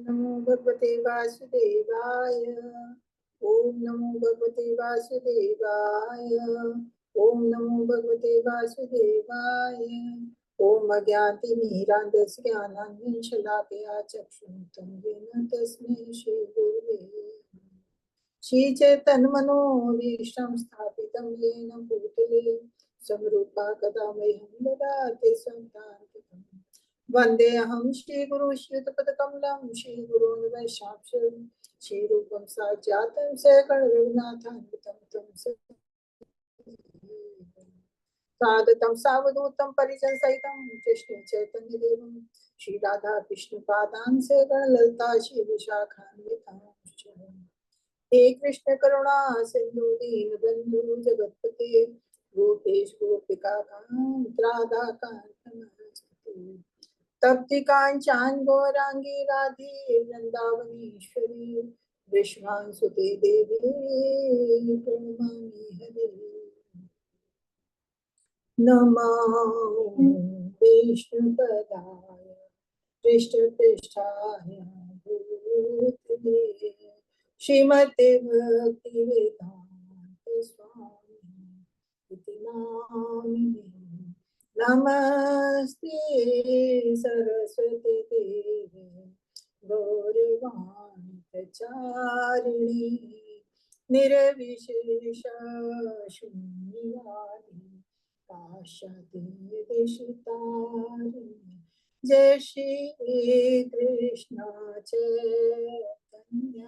नमो भगवते वासुदेवाय। ओम नमो भगवते वासुदेवाय। ओम नमो भगवते वासुदेवाय। ओम अज्ञानतिमिरान्धस्य ज्ञानाञ्जनशलाकया चक्षुरुन्मिलितं येन तस्मै श्रीगुरवे नमः। श्रीचैतन्यमनोभीष्टं स्थापितं येन भूतले स्वरूपा कदा मह्यं ददाति स्वपदान्तिकम्। वन्देऽहं श्रीगुरुश्रीयुतपदकमलं श्रीगुरून् वैष्णवं श्रीरूपं साक्षातं सकलरघुनाथान्वितं तं स्वागतं सावधूतं परिजनसहितं कृष्ण चैतन्यदेवं श्रीराधा कृष्णपादां सकलललिता श्रीविशाखान्वितां हे कृष्ण करुणा सिंधु दीनबंधु जगत्पते गोपेश गोपिका कांत राधा कांत नमस्ते। तप्ति कांचन गौरांगी राधे वृंदावनेश्वरी विश्वांसुते देवी प्रणमामि हरे। नमो विष्णुपदाय कृष्णपृष्ठाय भूतले श्रीमते भक्ति वेदांत स्वामी इति नामिने। नमस्ते सरस्वती देवी गौरवाणी प्रचारिणी निर्विशेष शून्यवादी पाश्चात्य देशतारिणी। जय श्री कृष्ण चैतन्य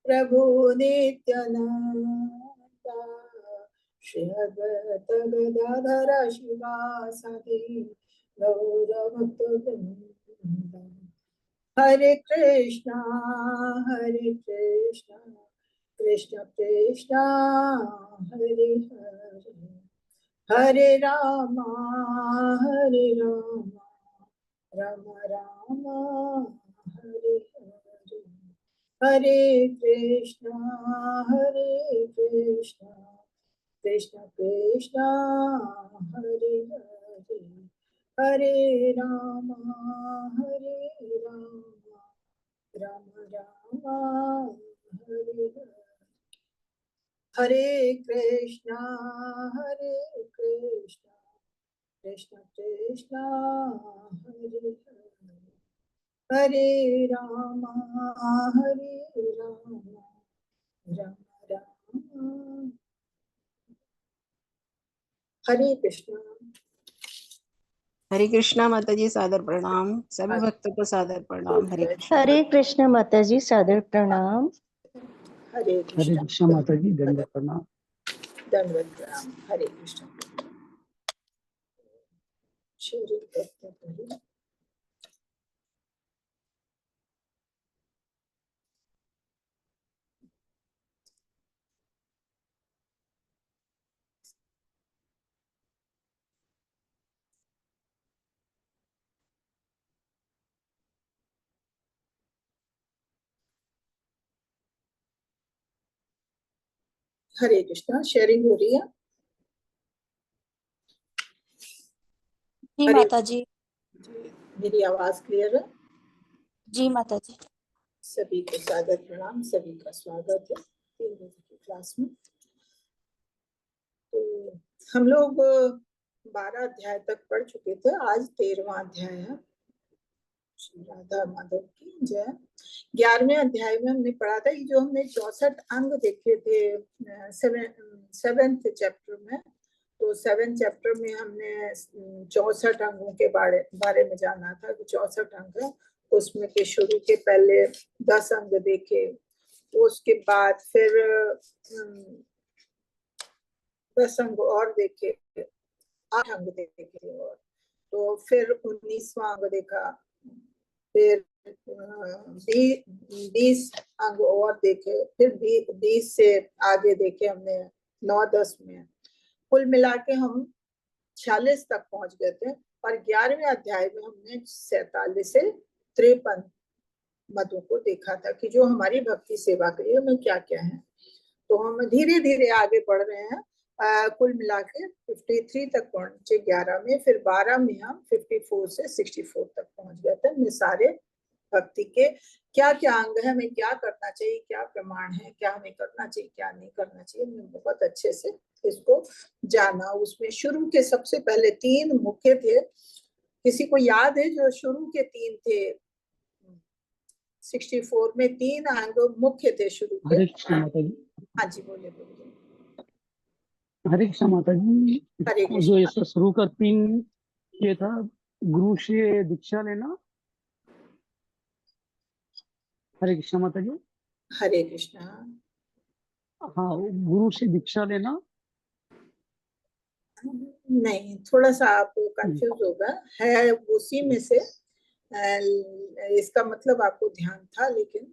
प्रभु नित्यानंद श्री अद्वैत गदाधर शिवासादि गौरभक्तवृंद। हरे कृष्णा कृष्ण कृष्णा हरे हरे हरे राम राम राम हरे हरे। हरे कृष्णा कृष्ण कृष्णा हरे हरे हरे राम राम राम हरे हरे। हरे कृष्णा कृष्ण कृष्णा हरे हरे हरे राम राम राम हरे कृष्णा। हरे कृष्णा माता जी, सादर प्रणाम। सभी भक्तों को सादर प्रणाम। हरे कृष्ण माता जी, सादर प्रणाम। हरे कृष्ण माता जी, दंडवत प्रणाम। दंडवत प्रणाम। हरे कृष्ण। हरे कृष्णा। शेयरिंग हो रही है? जी माता जी। मेरी आवाज क्लियर है? जी माता जी। सभी को सादर प्रणाम, सभी का स्वागत है 3 बजे की क्लास में। तो हम लोग 12 अध्याय तक पढ़ चुके थे, आज 13वां अध्याय है। श्री राधा माधव की जय। 11वें अध्याय में हमने पढ़ा था कि जो हमने 64 अंग देखे थे 7th चैप्टर में, तो 7th चैप्टर में हमने 64 अंगों के बारे में जाना था कि 64 अंग है। उसमें के शुरू के पहले 10 अंग देखे, उसके बाद फिर 10 अंग और देखे, 8 अंग देखे, और तो फिर 19वां अंग देखा, फिर 20 अंग और देखे, फिर 20 से आगे देखे हमने 9-10 में। कुल मिला के हम 46 तक पहुंच गए थे। और 11वें अध्याय में हमने 47 से 53 मदों को देखा था कि जो हमारी भक्ति सेवा के लिए उनमें क्या क्या है। तो हम धीरे धीरे आगे बढ़ रहे हैं। कुल मिला के 53 तक पहुंचे 11 में, फिर 12 में हम 54 से 64 तक पहुंच गए थे। हमने सारे भक्ति के क्या क्या अंग है, हमें क्या करना चाहिए, क्या प्रमाण है, क्या हमें करना चाहिए, क्या नहीं करना चाहिए, हमने बहुत अच्छे से इसको जाना। उसमें शुरू के सबसे पहले 3 मुख्य थे, किसी को याद है जो शुरू के 3 थे? 64 में 3 अंग मुख्य थे शुरू के। हरे कृष्ण माता जी। हाँ जी, बोले बोले। हरे कृष्ण माता जी, हरे जो कृष्ण। इसका शुरू का 3 ये था, गुरु से दीक्षा लेना। हरे कृष्ण माता जी। हरे कृष्ण। हाँ, गुरु से दीक्षा लेना। नहीं, थोड़ा सा आप कंफ्यूज होगा, है उसी में से। इसका मतलब आपको ध्यान था, लेकिन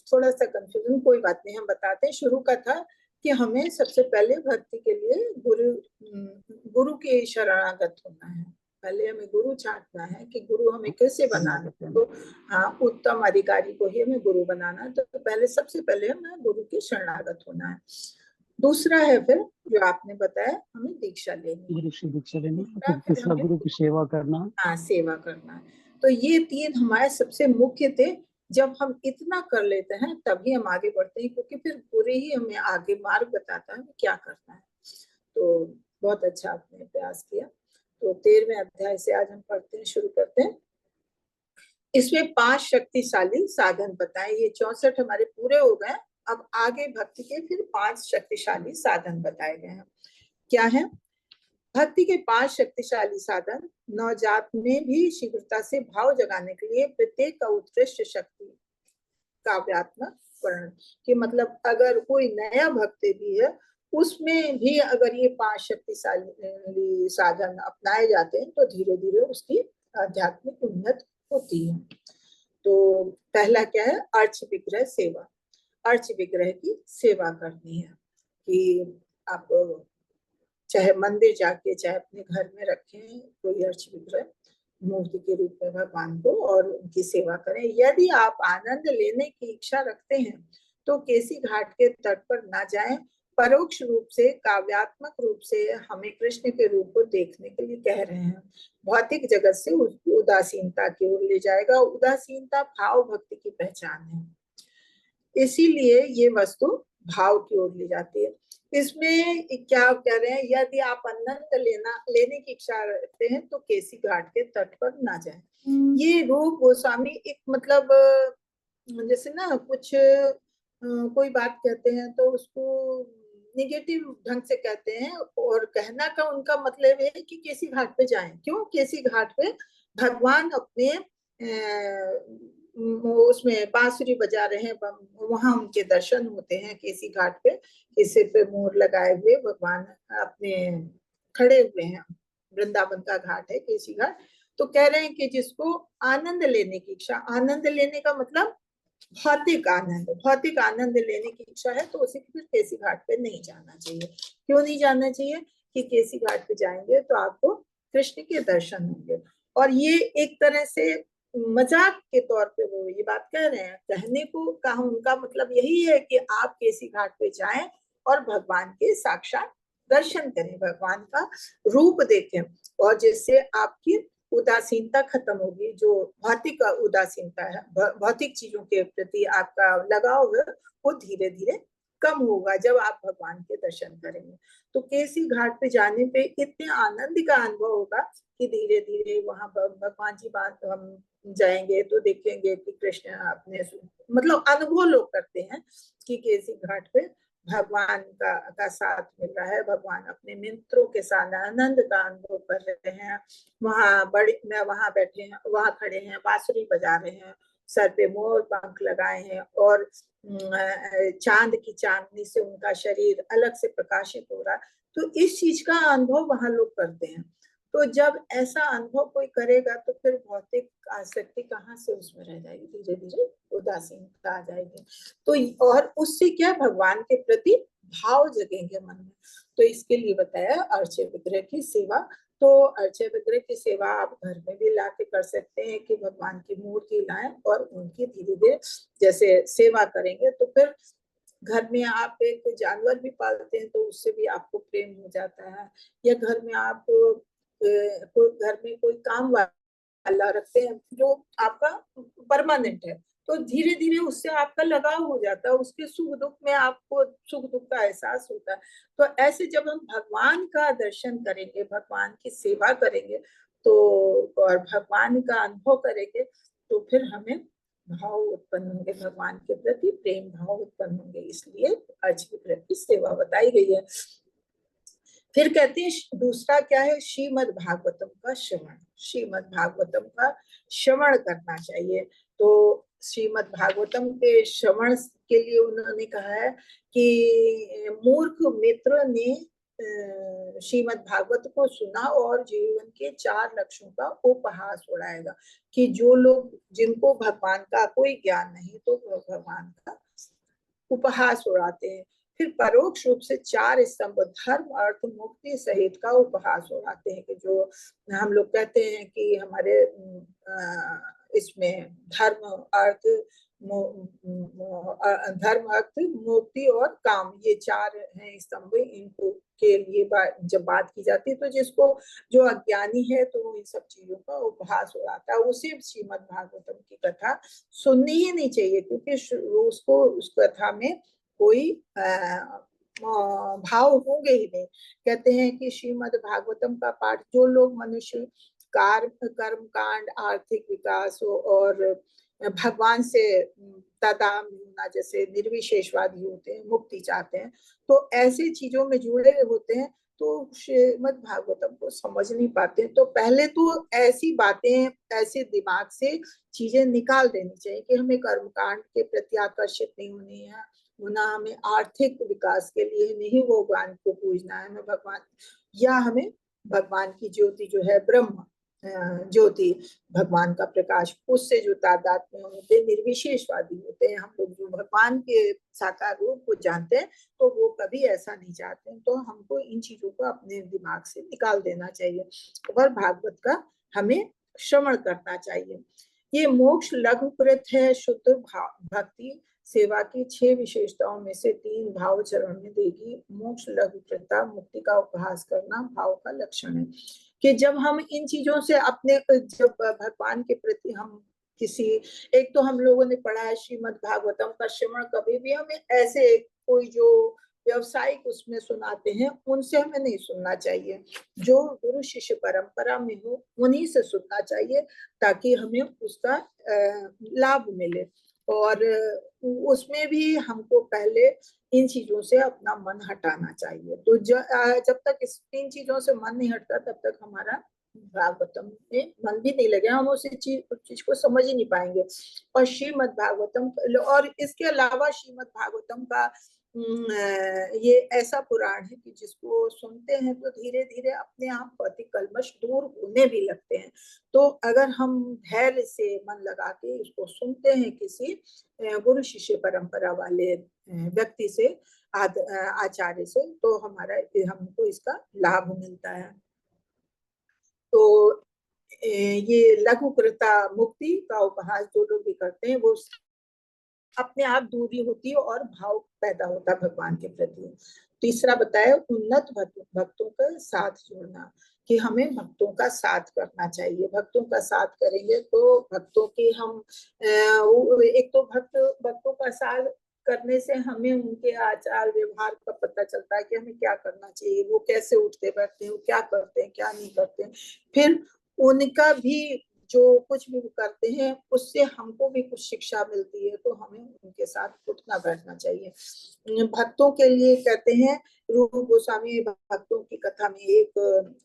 थोड़ा सा कंफ्यूजन, कोई बात नहीं, हम बताते हैं। शुरू का था कि हमें सबसे पहले भक्ति के लिए गुरु के शरणागत होना है। पहले हमें गुरु छांटना है कि गुरु हमें कैसे बनाना है। तो हाँ, उत्तम अधिकारी को ही हमें गुरु बनाना है। तो पहले सबसे पहले हमें गुरु के शरणागत होना है। दूसरा है फिर जो आपने बताया, हमें दीक्षा लेनी है। गुरु से दीक्षा लेना, तीसरा फिर फिर तीसरा हमें गुरु की सेवा करना। हाँ, सेवा करना है। तो ये 3 हमारे सबसे मुख्य थे। जब हम इतना कर लेते हैं तभी हम आगे बढ़ते हैं, क्योंकि फिर पूरे ही हमें आगे मार्ग बताता है क्या करना है। तो बहुत अच्छा आपने प्रयास किया। तो 13वें अध्याय से आज हम पढ़ते हैं, शुरू करते हैं। इसमें 5 शक्तिशाली साधन बताए। ये 64 हमारे पूरे हो गए। अब आगे भक्ति के फिर 5 शक्तिशाली साधन बताए गए हैं। क्या है? भक्ति के 5 शक्तिशाली साधन। नवजात में भी शीघ्रता से भाव जगाने के लिए प्रत्येक का उत्कृष्ट शक्ति काव्यात्मक वर्णन, कि मतलब अगर कोई नया भक्त भी है, उसमें भी अगर ये 5 शक्तिशाली साधन अपनाए जाते हैं तो धीरे धीरे उसकी आध्यात्मिक उन्नति होती है। तो पहला क्या है? अर्च विग्रह सेवा। अर्च विग्रह की सेवा करनी है कि आप चाहे मंदिर जाके चाहे अपने घर में रखें कोई अर्च विग्रह मूर्ति के रूप में भगवान को, और उनकी सेवा करें। यदि आप आनंद लेने की इच्छा रखते हैं तो केसी घाट के तट पर ना जाएं। परोक्ष रूप से, काव्यात्मक रूप से हमें कृष्ण के रूप को देखने के लिए कह रहे हैं। भौतिक जगत से उदासीनता की ओर ले जाएगा। उदासीनता भाव भक्ति की पहचान है, इसीलिए ये वस्तु भाव की ओर ले जाती है। इसमें क्या कह रहे हैं? यदि आप आनंद लेने की इच्छा रखते हैं तो केसी घाट के तट पर ना जाएं। ये रूप गोस्वामी एक मतलब जैसे ना कुछ कोई बात कहते हैं तो उसको निगेटिव ढंग से कहते हैं, और कहना का उनका मतलब है कि केसी घाट पे जाएं। क्यों? केसी घाट पे भगवान अपने उसमें बांसुरी बजा रहे हैं, वहां उनके दर्शन होते हैं केसी घाट पे, कि सिर पे मोर लगाए हुए भगवान अपने खड़े हुए हैं। वृंदावन का घाट है केसी घाट। तो कह रहे हैं कि जिसको आनंद लेने की इच्छा, आनंद लेने का मतलब भौतिक आनंद, भौतिक आनंद लेने की इच्छा है तो उसे फिर केसी घाट पे नहीं जाना चाहिए। क्यों नहीं जाना चाहिए? कि केसी घाट पे जाएंगे तो आपको कृष्ण के दर्शन होंगे। और ये एक तरह से मजाक के तौर पे वो ये बात कह रहे हैं। कहने को कहा उनका मतलब यही है कि आप केसी घाट पे जाएं और भगवान के साक्षात दर्शन करें, भगवान का रूप देखें, और जिससे आपकी उदासीनता खत्म होगी। जो भौतिक उदासीनता है, भौतिक चीजों के प्रति आपका लगाव है, वो धीरे धीरे कम होगा जब आप भगवान के दर्शन करेंगे। तो केसी घाट पे जाने पे इतने आनंद का अनुभव होगा कि धीरे धीरे वहां भगवान जी बात हम जाएंगे तो देखेंगे कि कृष्ण अपने मतलब अनुभव लोग करते हैं कि केसी घाट पे भगवान का साथ मिल रहा है, भगवान अपने मित्रों के साथ आनंद का अनुभव कर रहे हैं। वहां बैठे हैं, वहां खड़े हैं, बांसुरी बजा रहे हैं, सर पे मोर पंख लगाए हैं, और चांद की चांदनी से उनका शरीर अलग से प्रकाशित हो रहा है। तो इस चीज का अनुभव वहां लोग करते हैं। तो जब ऐसा अनुभव कोई करेगा तो फिर भौतिक आसक्ति कहाँ से उसमें रह जाएगी, धीरे धीरे उदासीनता आ जाएगी। तो और उससे क्या, भगवान के प्रति भाव जगेंगे मन में। तो इसके लिए बताया अर्चय विग्रह की सेवा। तो अर्चय विग्रह की सेवा आप घर में भी ला के कर सकते हैं कि भगवान की मूर्ति लाएं और उनकी धीरे धीरे जैसे सेवा करेंगे। तो फिर घर में आप एक जानवर भी पालते हैं तो उससे भी आपको प्रेम हो जाता है। या घर में आप कोई घर में कोई काम वाला रखते हैं जो आपका परमानेंट है, तो धीरे धीरे उससे आपका लगाव हो जाता है, उसके सुख दुख में आपको सुख दुख का एहसास होता है। तो ऐसे जब हम भगवान का दर्शन करेंगे, भगवान की सेवा करेंगे, तो और भगवान का अनुभव करेंगे, तो फिर हमें भाव उत्पन्न होंगे, भगवान के प्रति प्रेम भाव उत्पन्न होंगे। इसलिए अर्च के प्रति सेवा बताई गई है। फिर कहते हैं दूसरा क्या है, श्रीमद् भागवतम का श्रवण। श्रीमद् भागवतम का श्रवण करना चाहिए। तो श्रीमद् भागवतम के श्रवण के लिए उन्होंने कहा है कि मूर्ख मित्र ने श्रीमद् भागवत को सुना और जीवन के 4 लक्ष्यों का उपहास उड़ाएगा। कि जो लोग, जिनको भगवान का कोई ज्ञान नहीं, तो भगवान का उपहास उड़ाते हैं। फिर परोक्ष रूप से 4 स्तंभ धर्म अर्थ मुक्ति सहित का उपहास उड़ाते हैं। कि जो हम लोग कहते हैं कि हमारे इसमें धर्म अर्थ मुक्ति और काम, ये 4 हैं स्तंभ। इनको के लिए जब बात की जाती है, तो जिसको जो अज्ञानी है तो वो इन सब चीजों का उपहास उड़ाता है, उसे श्रीमद् भागवतम की कथा सुननी ही नहीं चाहिए, क्योंकि उसको उस कथा में कोई भाव होंगे ही नहीं। कहते हैं कि श्रीमद् भागवतम का पाठ जो लोग मनुष्य कर्म कांड, आर्थिक विकास और भगवान से तादात्म्य होना, जैसे निर्विशेषवादी होते हैं, मुक्ति चाहते हैं, तो ऐसी चीजों में जुड़े होते हैं, तो श्रीमद् भागवतम को समझ नहीं पाते। तो पहले तो ऐसी बातें, ऐसे दिमाग से चीजें निकाल देनी चाहिए कि हमें कर्मकांड के प्रति आकर्षित नहीं होनी है, होना, हमें आर्थिक विकास के लिए नहीं भगवान को पूजना है, हमें भगवान, या हमें भगवान की ज्योति जो है, ब्रह्म ज्योति, भगवान का प्रकाश, उससे जो तादात्म्य होते हैं, निर्विशेषवादी होते हैं, हम लोग जो भगवान के साकार रूप को जानते हैं, तो वो कभी ऐसा नहीं चाहते हैं। तो हमको इन चीजों को अपने दिमाग से निकाल देना चाहिए और भागवत का हमें श्रवण करना चाहिए। ये मोक्ष लघुकृत है, शुद्ध भक्ति सेवा की 6 विशेषताओं में से 3 भाव चरण में देगी। मोक्ष लघुकृता, मुक्ति का उपहास करना भाव का लक्षण है। कि जब हम इन चीजों से अपने, जब भगवान के प्रति हम किसी, एक तो हम लोगों ने पढ़ा है श्रीमद् भागवतम का श्रवण, कभी भी हमें ऐसे कोई जो व्यवसायिक उसमें सुनाते हैं उनसे हमें नहीं सुनना चाहिए। जो गुरु शिष्य परंपरा में हो उन्हीं से सुनना चाहिए, ताकि हमें उसका लाभ मिले। और उसमें भी हमको पहले इन चीजों से अपना मन हटाना चाहिए। तो जब तक इन चीजों से मन नहीं हटता, तब तक हमारा भागवतम में मन भी नहीं लगेगा, हम उस चीज को समझ ही नहीं पाएंगे। और श्रीमद् भागवतम, और इसके अलावा श्रीमद् भागवतम का ये ऐसा पुराण है कि जिसको सुनते हैं तो धीरे धीरे अपने आप भौतिक कल्मश दूर होने भी लगते हैं। तो अगर हम धैर्य से मन लगा के इसको सुनते हैं किसी गुरु शिष्य परंपरा वाले व्यक्ति से, आचार्य से, तो हमको इसका लाभ मिलता है। तो ये लघुकृता, मुक्ति का उपहास जो लोग भी करते हैं, वो अपने आप दूरी होती है और भाव पैदा होता है भगवान के प्रति। तीसरा बताया उन्नत भक्तों का साथ जोड़ना, कि हमें भक्तों का साथ करना चाहिए। भक्तों का साथ करेंगे तो भक्तों की हम एक तो भक्तों का साथ करने से हमें उनके आचार व्यवहार का पता चलता है कि हमें क्या करना चाहिए, वो कैसे उठते बैठते हैं, वो क्या करते हैं, क्या नहीं करते हैं। फिर उनका भी जो कुछ भी करते हैं उससे हमको भी कुछ शिक्षा मिलती है, तो हमें उनके साथ उठना बैठना चाहिए। भक्तों के लिए कहते हैं, रूप गोस्वामी भक्तों की कथा में एक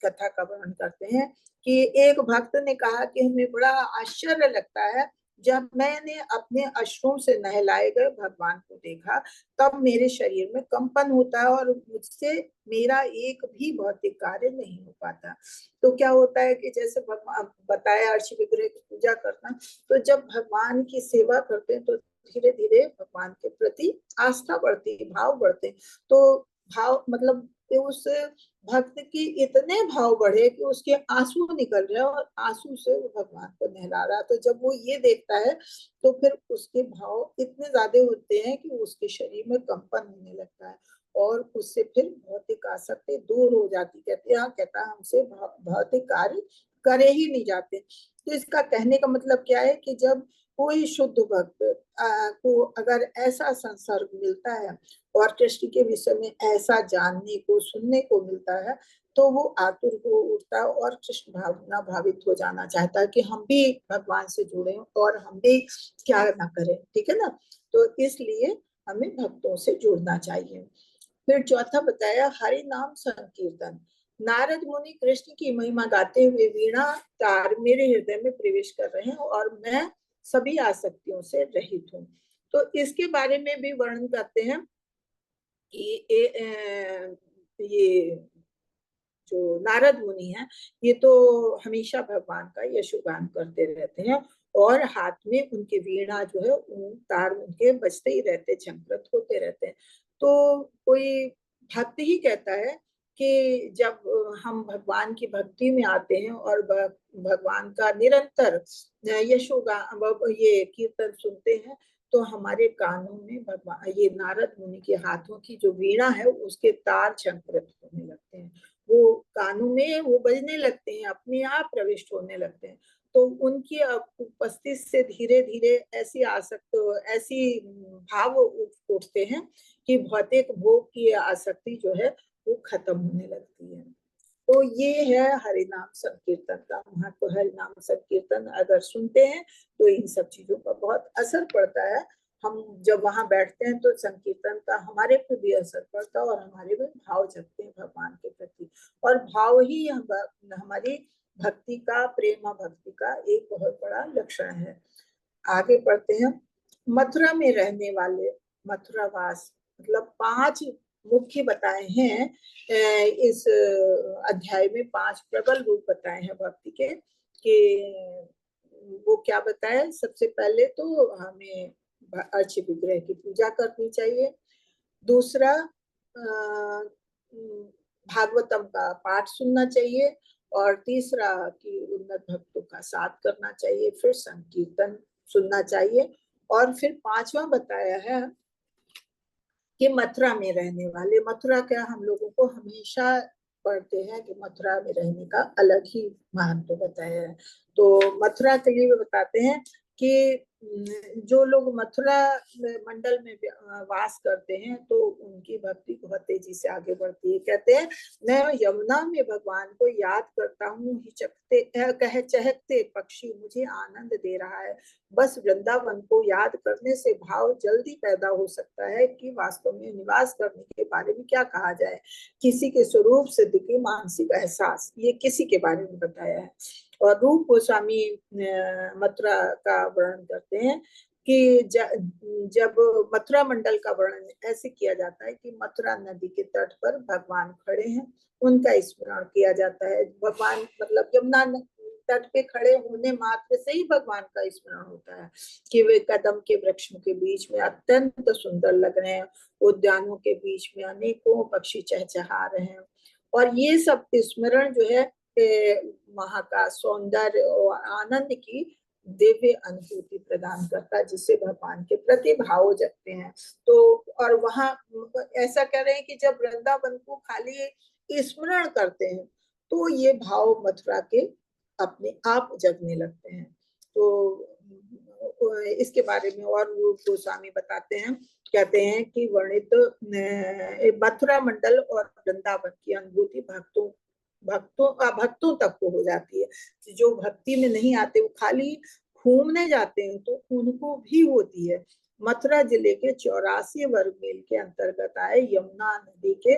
कथा का वर्णन करते हैं कि एक भक्त ने कहा कि हमें बड़ा आश्चर्य लगता है, जब मैंने अपने अश्रुओं से नहलाए गए भगवान को देखा, तब मेरे शरीर में कंपन होता है और मुझसे मेरा एक भी भौतिक कार्य नहीं हो पाता। तो क्या होता है कि जैसे भगवान बताया अर्ची विग्रह की पूजा करना, तो जब भगवान की सेवा करते हैं तो धीरे धीरे भगवान के प्रति आस्था बढ़ती है, भाव बढ़ते हैं। तो भाव मतलब उस भक्त की इतने भाव बढ़े कि उसके आंसू निकल रहे और आंसू से वो भगवान को नहला रहा। तो जब वो ये देखता है तो फिर उसके भाव इतने ज्यादा होते हैं कि उसके शरीर में कंपन होने लगता है और उससे फिर भौतिक आसक्ति दूर हो जाती। कहता हमसे भौतिक कार्य करे ही नहीं जाते। तो इसका कहने का मतलब क्या है कि जब कोई शुद्ध भक्त को अगर ऐसा संसर्ग मिलता है और कृष्ण के विषय में ऐसा जानने को सुनने को मिलता है, तो वो आतुर हो उठता है और कृष्ण भावना भावित हो जाना चाहता है कि हम भी भगवान से जुड़े और हम भी क्या ना करें, ठीक है ना। तो इसलिए हमें भक्तों से जुड़ना चाहिए। फिर चौथा बताया हरि नाम संकीर्तन। नारद मुनि कृष्ण की महिमा गाते हुए वीणा तार मेरे हृदय में प्रवेश कर रहे हैं और मैं सभी आसक्तियों से रहित हूँ। तो इसके बारे में भी वर्णन करते हैं कि ये जो नारद मुनि हैं, ये तो हमेशा भगवान का यशोगान करते रहते हैं और हाथ में उनके वीणा जो है तार उनके बजते ही रहते, झंकृत होते रहते हैं। तो कोई भक्त ही कहता है कि जब हम भगवान की भक्ति में आते हैं और भगवान का निरंतर यशोगान ये कीर्तन सुनते हैं, तो हमारे कानों में भगवान ये नारद मुनि के हाथों की जो वीणा है उसके तार झंकृत होने लगते हैं, वो कानों में वो बजने लगते हैं, अपने आप प्रविष्ट होने लगते हैं। तो उनकी उपस्थिति से धीरे धीरे ऐसी आसक्त ऐसी भाव उठते हैं कि भौतिक भोग की आसक्ति जो है वो खत्म होने लगती है। तो ये है हरिनाम संकीर्तन का महत्व। हरिनाम संकीर्तन अगर सुनते हैं तो इन सब चीजों का बहुत असर पड़ता है। हम जब वहां बैठते हैं तो संकीर्तन का हमारे पर भी असर पड़ता है और हमारे में भाव जगते हैं भगवान के प्रति, और भाव ही हमारी भक्ति का, प्रेम भक्ति का एक बहुत बड़ा लक्षण है। आगे पढ़ते हैं। मथुरा में रहने वाले, मथुरावास मतलब 5 मुख्य बताए हैं इस अध्याय में। 5 प्रबल रूप बताए हैं भक्ति के, कि वो क्या बताए। सबसे पहले तो हमें अर्च विग्रह की पूजा करनी चाहिए। दूसरा भागवतम का पाठ सुनना चाहिए। और तीसरा कि उन्नत भक्तों का साथ करना चाहिए। फिर संकीर्तन सुनना चाहिए। और फिर 5वां बताया है कि मथुरा में रहने वाले। मथुरा क्या हम लोगों को हमेशा पढ़ते हैं कि मथुरा में रहने का अलग ही महत्व बताया है। तो मथुरा के लिए बताते हैं कि जो लोग मथुरा मंडल में वास करते हैं तो उनकी भक्ति बहुत तेजी से आगे बढ़ती है। कहते हैं मैं यमुना में भगवान को याद करता हूँ, चहकते पक्षी मुझे आनंद दे रहा है। बस वृंदावन को याद करने से भाव जल्दी पैदा हो सकता है कि वास्तव में निवास करने के बारे में क्या कहा जाए। किसी के स्वरूप सिद्ध की मानसिक एहसास, ये किसी के बारे में बताया है। और रूप गोस्वामी मथुरा का वर्णन करते हैं कि जब मथुरा मंडल का वर्णन ऐसे किया जाता है कि मथुरा नदी के तट पर भगवान खड़े हैं, उनका स्मरण किया जाता है। भगवान मतलब यमुना तट पे खड़े होने मात्र से ही भगवान का स्मरण होता है कि वे कदम के वृक्षों के बीच में अत्यंत सुंदर लग रहे हैं, उद्यानों के बीच में अनेकों पक्षी चहचहा रहे हैं। और ये सब स्मरण जो है वहां का सौंदर्य और आनंद की दिव्य अनुभूति प्रदान करता है, जिससे भगवान के प्रति भाव जगते हैं। तो और वहां ऐसा कह रहे हैं कि जब वृंदावन को खाली स्मरण करते हैं तो ये भाव मथुरा के अपने आप जगने लगते हैं। तो इसके बारे में और गोस्वामी बताते हैं, कहते हैं कि वर्णित मथुरा मंडल और वृंदावन की अनुभूति भक्तों तक को हो जाती है। जो भक्ति में नहीं आते वो खाली घूमने जाते हैं तो उनको भी होती है। मथुरा जिले के 84 वर्ग मील के अंतर्गत आए यमुना नदी के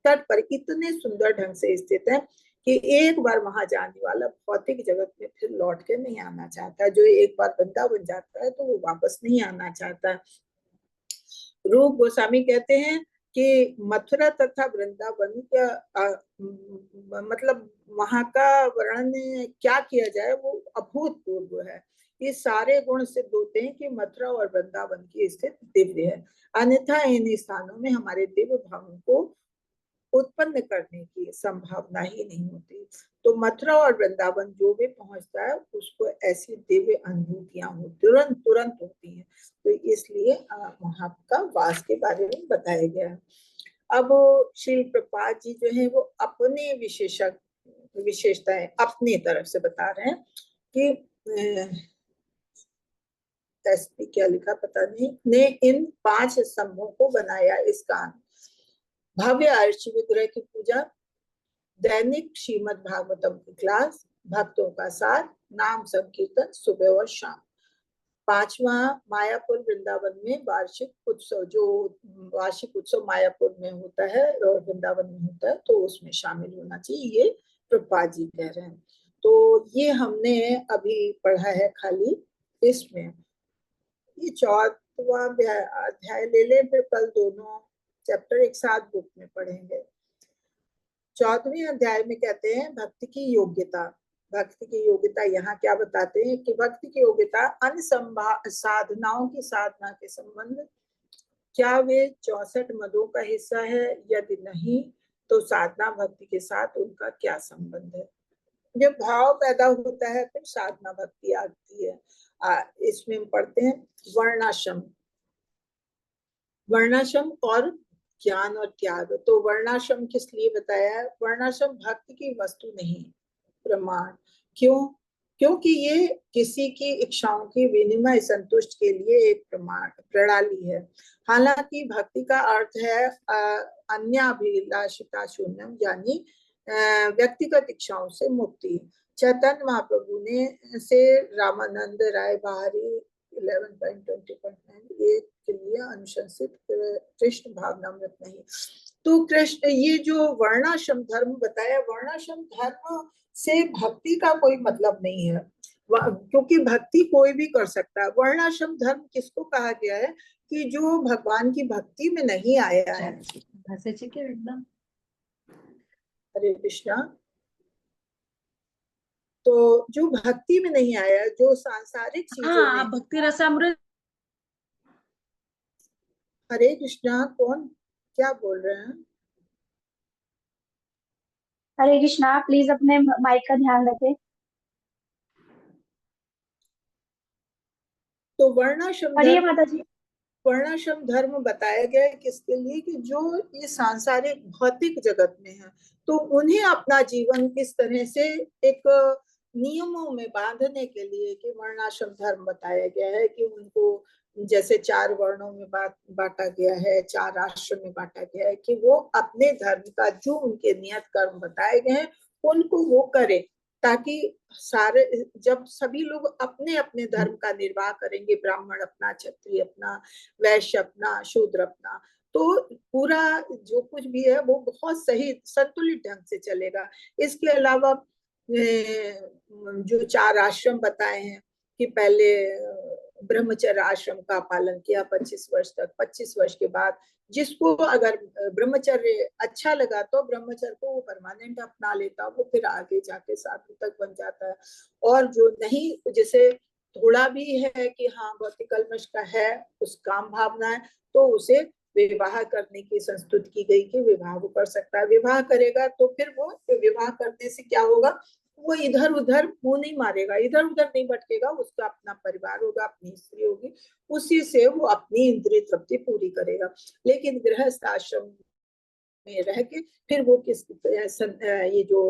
तट पर इतने सुंदर ढंग से स्थित है कि एक बार वहां जाने वाला भौतिक जगत में फिर लौट के नहीं आना चाहता। जो एक बार वृंदावन जाता है तो वो वापस नहीं आना चाहता। रूप गोस्वामी कहते हैं कि मथुरा तथा वृंदावन का मतलब वहां का वर्णन क्या किया जाए, वो अभूतपूर्व है। ये सारे गुण सिद्ध होते हैं कि मथुरा और वृंदावन की स्थिति दिव्य है, अन्यथा इन स्थानों में हमारे दिव्य भावों को उत्पन्न करने की संभावना ही नहीं होती। तो मथुरा और वृंदावन जो भी पहुंचता है उसको ऐसी दिव्य अनुभूतियां तुरंत होती हैं। तो इसलिए वहां का वास के बारे में बताया गया है। अब श्री प्रभुपाद जी जो है वो अपने विशेषज्ञ विशेषताएं अपनी तरफ से बता रहे हैं कि एसपी क्या लिखा पता नहीं, ने इन 5 स्तंभों को बनाया इस कान। भव्य अर्च विग्रह की पूजा, दैनिक श्रीमद् भागवतम की क्लास, भक्तों का साथ, नाम संकीर्तन सुबह और शाम। 5वां मायापुर वृंदावन में वार्षिक उत्सव, जो वार्षिक उत्सव मायापुर में होता है और वृंदावन में होता है, तो उसमें शामिल होना चाहिए, ये प्रभुपाद जी कह रहे हैं। तो ये हमने अभी पढ़ा है खाली इसमें। ये 4वां अध्याय ले ले, फिर कल दोनों चैप्टर एक साथ बुक में पढ़ेंगे। 14वें अध्याय में कहते हैं भक्ति की योग्यता। भक्ति की योग्यता यहाँ क्या बताते हैं कि भक्ति की योग्यता अन्य साधनाओं की साधना के संबंध, क्या वे 64 मदों का हिस्सा है, यदि नहीं तो साधना भक्ति के साथ उनका क्या संबंध है। जब भाव पैदा होता है फिर साधना भक्ति आती है। इसमें हम पढ़ते हैं वर्णाश्रम, वर्णाश्रम और ज्ञान और त्याग। तो वर्णाश्रम किस लिए बताया है? वर्णाश्रम भक्ति की वस्तु नहीं, प्रमाण। क्यों? क्योंकि ये किसी की इच्छाओं की विनिमय संतुष्ट के लिए एक प्रमाण प्रणाली है। हालांकि भक्ति का अर्थ है अन्याभिलाषिता शून्यम, यानी व्यक्तिगत इच्छाओं से मुक्ति। चैतन्य महाप्रभु ने से रामानंद राय बाहरी 11.20.9 के लिए अनुशंसित कृष्ण भावनामृत नहीं। तो कृष्ण, ये जो वर्णाश्रम धर्म बताया, वर्णाश्रम धर्म से भक्ति का कोई मतलब नहीं है, क्योंकि भक्ति कोई भी कर सकता है। वर्णाश्रम धर्म किसको कहा गया है? कि जो भगवान की भक्ति में नहीं आया है। एकदम हरे कृष्णा। तो जो भक्ति में नहीं आया, जो सांसारिक चीजों में, भक्ति रसामृत। हरे कृष्णा, कौन क्या बोल रहे हैं? हरे कृष्णा, प्लीज अपने माइक का ध्यान रखें। तो वर्णाश्रम हरिये धर्म, माता जी। वर्णाश्रम धर्म बताया गया है किसके लिए? कि जो ये सांसारिक भौतिक जगत में है, तो उन्हें अपना जीवन किस तरह से एक नियमों में बांधने के लिए कि वर्णाश्रम धर्म बताया गया है। कि उनको जैसे 4 वर्णों में बांटा गया है, 4 आश्रम में बांटा गया है, कि वो अपने धर्म का जो उनके नियत कर्म बताए गए हैं उनको वो करे, ताकि सारे, जब सभी लोग अपने अपने धर्म का निर्वाह करेंगे, ब्राह्मण अपना, क्षत्रिय अपना, वैश्य अपना, शूद्र अपना, तो पूरा जो कुछ भी है वो बहुत सही संतुलित ढंग से चलेगा। इसके अलावा जो 4 आश्रम बताए हैं कि पहले ब्रह्मचर्य आश्रम का पालन किया 25 वर्ष तक, 25 वर्ष के बाद जिसको अगर ब्रह्मचर्य अच्छा लगा तो ब्रह्मचर्य को वो परमानेंट अपना लेता, वो फिर आगे जाके साधु तक बन जाता है। और जो नहीं, जैसे थोड़ा भी है कि हाँ भौतिक कल्मश का है, उस काम भावना है, तो उसे विवाह करने की संस्तुति की गई कि विवाह वो कर सकता है। विवाह करेगा तो फिर वो विवाह करने से क्या होगा? वो इधर उधर मुंह नहीं मारेगा, इधर उधर नहीं भटकेगा, उसका अपना परिवार होगा, अपनी स्त्री होगी, उसी से वो अपनी इंद्रिय तृप्ति पूरी करेगा। लेकिन गृहस्थ आश्रम में रह के फिर वो किस ये जो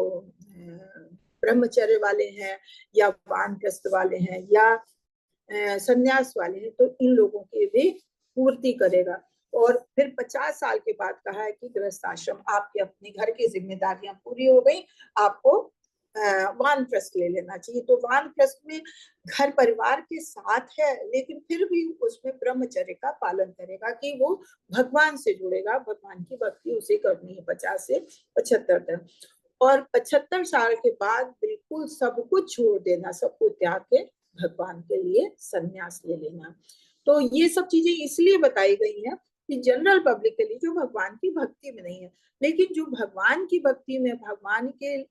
ब्रह्मचर्य वाले हैं या वानप्रस्थ वाले हैं या संन्यास वाले हैं, तो इन लोगों की भी पूर्ति करेगा। और फिर 50 साल के बाद कहा है कि गृहस्थ आश्रम, आपके अपने घर की जिम्मेदारियां पूरी हो गई, आपको वानप्रस्थ ले लेना चाहिए। तो वानप्रस्थ में घर परिवार के साथ है, लेकिन फिर भी उसमें ब्रह्मचर्य का पालन करेगा कि वो भगवान से जुड़ेगा, भगवान की भक्ति उसे करनी है 50 से 75 तक। और 75 साल के बाद बिल्कुल सब कुछ छोड़ देना, सब कुछ त्याग के भगवान के लिए संन्यास ले लेना। तो ये सब चीजें इसलिए बताई गई हैं कि जनरल पब्लिक के लिए जो भगवान की भक्ति में नहीं है, लेकिन जो भगवान की भक्ति में भगवान के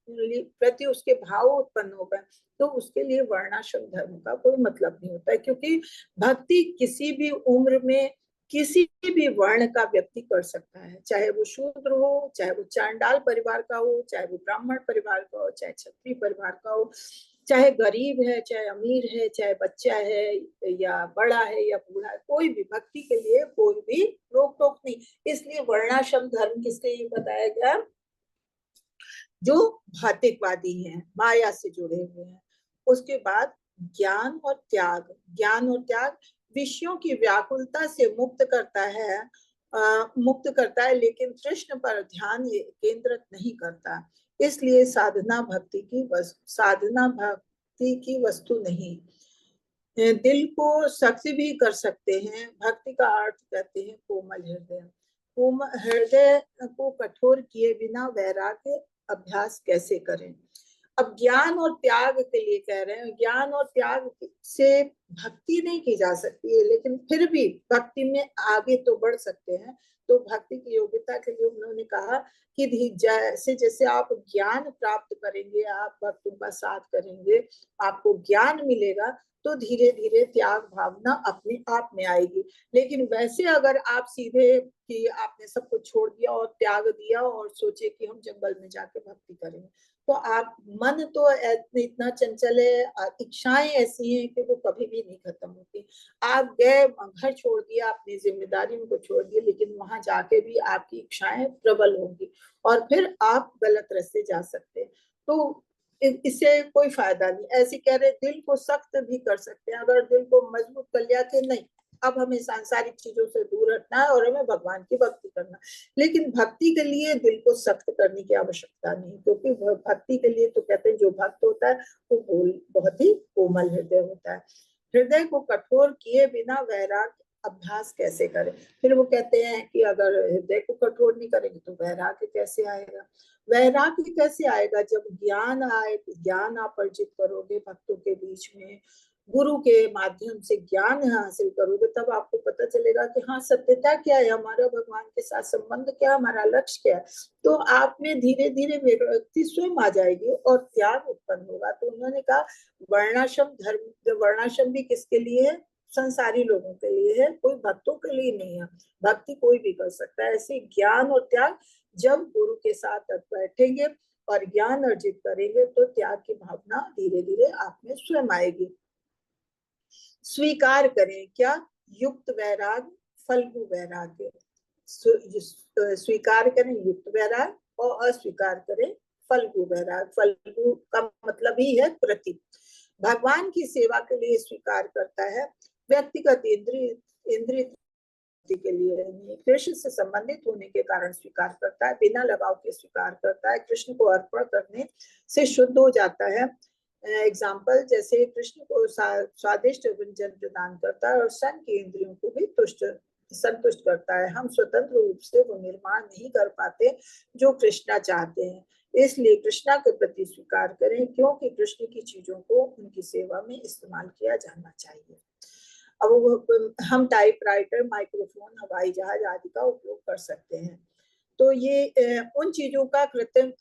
प्रति उसके भाव उत्पन्न हो गए, तो उसके लिए वर्णाश्रम धर्म का कोई मतलब नहीं होता है। क्योंकि भक्ति किसी भी उम्र में किसी भी वर्ण का व्यक्ति कर सकता है, चाहे वो शूद्र हो, चाहे वो चांडाल परिवार का हो, चाहे वो ब्राह्मण परिवार का हो, चाहे क्षत्रिय परिवार का हो, चाहे गरीब है, चाहे अमीर है, चाहे बच्चा है या बड़ा है या बूढ़ा है, कोई भी भक्ति के लिए कोई भी रोक टोक नहीं। इसलिए वर्णाश्रम धर्म किसके लिए बताया गया? जो भौतिकवादी हैं, माया से जुड़े हुए हैं। उसके बाद ज्ञान और त्याग, ज्ञान और त्याग विषयों की व्याकुलता से मुक्त करता है, लेकिन कृष्ण पर ध्यान केंद्रित नहीं करता। इसलिए साधना भक्ति की वस्तु नहीं। दिल को सख्त भी कर सकते हैं। भक्ति का अर्थ कहते हैं कोमल हृदय। कोमल हृदय को कठोर किए बिना वैराग्य अभ्यास कैसे करें। अब ज्ञान और त्याग के लिए कह रहे हैं, ज्ञान और त्याग से भक्ति नहीं की जा सकती है, लेकिन फिर भी भक्ति में आगे तो बढ़ सकते हैं। तो भक्ति की योग्यता के लिए उन्होंने कहा कि जैसे जैसे आप ज्ञान प्राप्त करेंगे, आप भक्तों का साथ करेंगे, आपको ज्ञान मिलेगा, तो धीरे धीरे त्याग भावना अपने आप में आएगी। लेकिन वैसे अगर आप सीधे कि आपने सब कुछ छोड़ दिया और त्याग दिया और सोचे कि हम जंगल में जाके भक्ति करेंगे, तो आप मन तो इतना चंचल है, इच्छाएं ऐसी हैं कि वो कभी भी नहीं खत्म होती। आप गए, घर छोड़ दिया, अपनी जिम्मेदारियों को छोड़ दिया, लेकिन वहां जाके भी आपकी इच्छाएं प्रबल होंगी और फिर आप गलत रास्ते जा सकते हैं। तो इससे कोई फायदा नहीं। ऐसे कह रहे दिल को सख्त भी कर सकते हैं। अगर दिल को मजबूत कर लिया कि नहीं, अब हमें सांसारिक चीजों से दूर हटना है और हमें भगवान की भक्ति करना, लेकिन भक्ति के लिए दिल को सख्त करने की आवश्यकता नहीं, क्योंकि भक्ति के लिए तो कहते हैं जो भक्त होता है वो बहुत ही कोमल हृदय होता है। हृदय को कठोर किए बिना वैराग्य अभ्यास कैसे करें। फिर वो कहते हैं कि अगर हृदय को कठोर नहीं करेंगे तो वैराग्य कैसे आएगा। वैराग्य कैसे आएगा, जब ज्ञान आए, ज्ञान आप अर्जित करोगे भक्तों के बीच में, गुरु के माध्यम से ज्ञान हासिल करोगे, तब आपको पता चलेगा कि हाँ सत्यता क्या है, हमारा भगवान के साथ संबंध क्या, हमारा लक्ष्य क्या है। तो आप में धीरे धीरे व्यक्ति स्वयं आ जाएगी और त्याग उत्पन्न होगा। तो उन्होंने कहा वर्णाश्रम धर्म, वर्णाश्रम भी किसके लिए है, संसारी लोगों के लिए है, कोई भक्तों के लिए नहीं है। भक्ति कोई भी कर सकता है। ऐसे ज्ञान और त्याग जब गुरु के साथ बैठेंगे और ज्ञान अर्जित करेंगे तो त्याग की भावना धीरे धीरे आप में स्वयं आएगी। स्वीकार करें क्या, युक्त वैराग फल्गु वैराग्य। स्वीकार करें युक्त वैराग और अस्वीकार करें फल्गु वैराग। फल्गु का मतलब ही है प्रति। भगवान की सेवा के लिए स्वीकार करता है, व्यक्तिगत इंद्रिय के लिए नहीं। कृष्ण से संबंधित होने के कारण स्वीकार करता है, बिना लगाव के स्वीकार करता है। कृष्ण को अर्पण करने से शुद्ध हो जाता है। एग्जाम्पल, जैसे कृष्ण को स्वादिष्ट व्यंजन प्रदान करता है और सन की इंद्रियों को भी संतुष्ट करता है। हम स्वतंत्र रूप से वो निर्माण नहीं कर पाते जो कृष्णा चाहते हैं, इसलिए कृष्णा के प्रति स्वीकार करें, क्योंकि कृष्ण की चीजों को उनकी सेवा में इस्तेमाल किया जाना चाहिए। अब हम टाइपराइटर, माइक्रोफोन, हवाई जहाज आदि का उपयोग कर सकते हैं। तो ये उन चीजों का कृत्रिम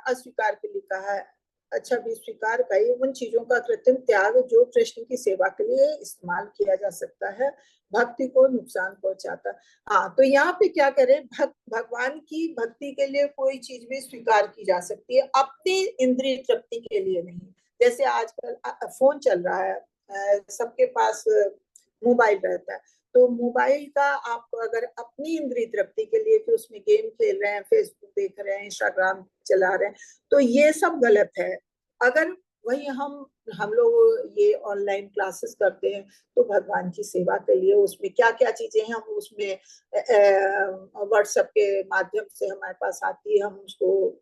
अस्वीकार के लिए कहा है। अच्छा, भी स्वीकार करिए उन चीजों का कृत्रिम त्याग जो कृष्ण की सेवा के लिए इस्तेमाल किया जा सकता है, भक्ति को नुकसान पहुंचाता। हाँ, तो यहाँ पे क्या करें, भगवान की भक्ति के लिए कोई चीज भी स्वीकार की जा सकती है, अपनी इंद्रिय तृप्ति के लिए नहीं। जैसे आजकल फोन चल रहा है, सबके पास मोबाइल रहता है, तो मोबाइल का आप अगर अपनी इंद्रिय तृप्ति के लिए, कि उसमें गेम खेल रहे हैं, फेसबुक देख रहे हैं, इंस्टाग्राम चला रहे हैं, तो ये सब गलत है। अगर वही हम लोग ये ऑनलाइन क्लासेस करते हैं तो भगवान की सेवा के लिए उसमें क्या क्या चीजें हैं, हम उसमें व्हाट्सएप के माध्यम से हमारे पास आती है, हम उसको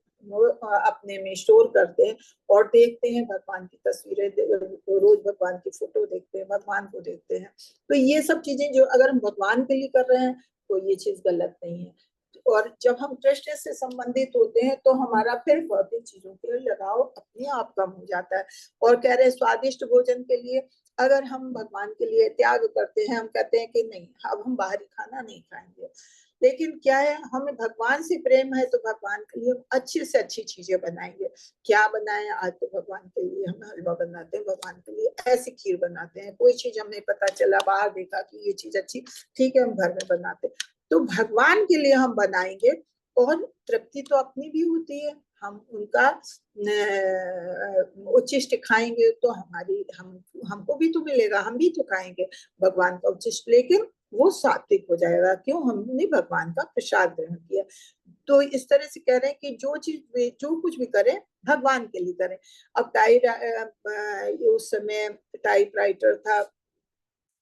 अपने में स्टोर करते हैं और देखते हैं भगवान की तस्वीरें, रोज भगवान की फोटो देखते हैं, भगवान को देखते हैं। तो ये सब चीजें जो अगर हम भगवान के लिए कर रहे हैं तो ये चीज गलत नहीं है। और जब हम कृष्ण से संबंधित होते हैं तो हमारा फिर भौतिक चीजों के लगाव अपने आप कम हो जाता है। और कह रहे स्वादिष्ट भोजन के लिए अगर हम भगवान के लिए त्याग करते हैं, हम कहते हैं कि नहीं अब हम बाहरी खाना नहीं खाएंगे, लेकिन क्या है, हमें भगवान से प्रेम है तो भगवान के लिए हम अच्छी से अच्छी चीजें बनाएंगे। क्या बनाएं, आज तो भगवान के लिए हम हलवा बनाते हैं, भगवान के लिए ऐसी खीर बनाते हैं, कोई चीज हमें पता चला, बाहर देखा कि ये चीज अच्छी, ठीक है हम घर में बनाते हैं। तो भगवान के लिए हम बनाएंगे और तृप्ति तो अपनी भी होती है, हम उनका उच्चिष्ट खाएंगे तो हमको भी तो मिलेगा, हम भी तो खाएंगे भगवान का उच्चिष्ट, लेकिन वो सात्विक हो जाएगा। क्यों, हमने भगवान का प्रसाद ग्रहण किया। तो इस तरह से कह रहे हैं कि जो चीज वे जो कुछ भी करें भगवान के लिए करें। अब उस समय टाइपराइटर था,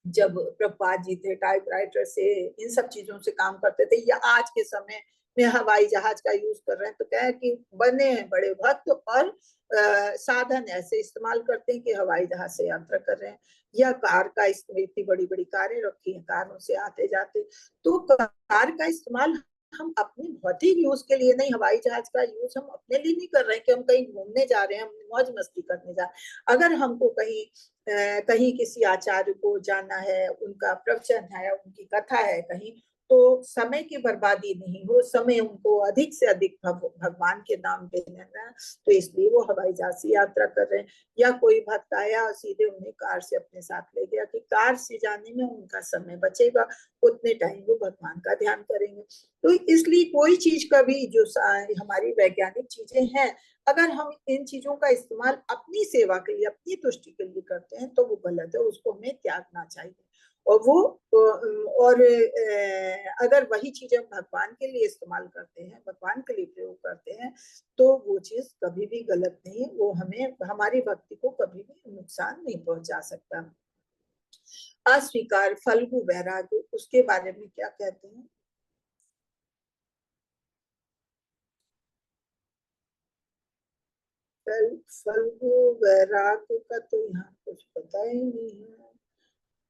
जब प्रभुपाद जी थे टाइपराइटर से इन सब चीजों से काम करते थे, या आज के समय में हवाई जहाज का यूज कर रहे हैं, तो क्या है कि बने हैं बड़े भक्त और साधन ऐसे इस्तेमाल करते हैं कि हवाई जहाज से यात्रा कर रहे हैं, या कार का इतनी बड़ी बड़ी कारें रखी हैं, कारों से आते जाते। तो कार का इस्तेमाल हम अपने भौतिक यूज के लिए नहीं, हवाई जहाज का यूज हम अपने लिए नहीं कर रहे हैं कि हम कहीं घूमने जा रहे हैं, हम मौज मस्ती करने जा रहे हैं। अगर हमको कहीं किसी आचार्य को जाना है, उनका प्रवचन है, उनकी कथा है कहीं, तो समय की बर्बादी नहीं हो, समय उनको अधिक से अधिक भगवान के नाम पे लेना, तो इसलिए वो हवाई जहाज से यात्रा कर रहे हैं। या कोई भक्त आया और सीधे उन्हें कार से अपने साथ ले गया, कि कार से जाने में उनका समय बचेगा, उतने टाइम वो भगवान का ध्यान करेंगे। तो इसलिए कोई चीज का भी जो हमारी वैज्ञानिक चीजें हैं, अगर हम इन चीजों का इस्तेमाल अपनी सेवा के लिए, अपनी तुष्टि के लिए करते हैं, तो वो गलत है, उसको हमें त्यागना चाहिए। और वो और अगर वही चीजें भगवान के लिए इस्तेमाल करते हैं, भगवान के लिए प्रयोग करते हैं, तो वो चीज कभी भी गलत नहीं, वो हमें हमारी भक्ति को कभी भी नुकसान नहीं पहुंचा सकता। अस्वीकार फल्गु वैराग्य, उसके बारे में क्या कहते हैं? फल्गु वैराग्य का तो यहाँ कुछ पता ही नहीं है।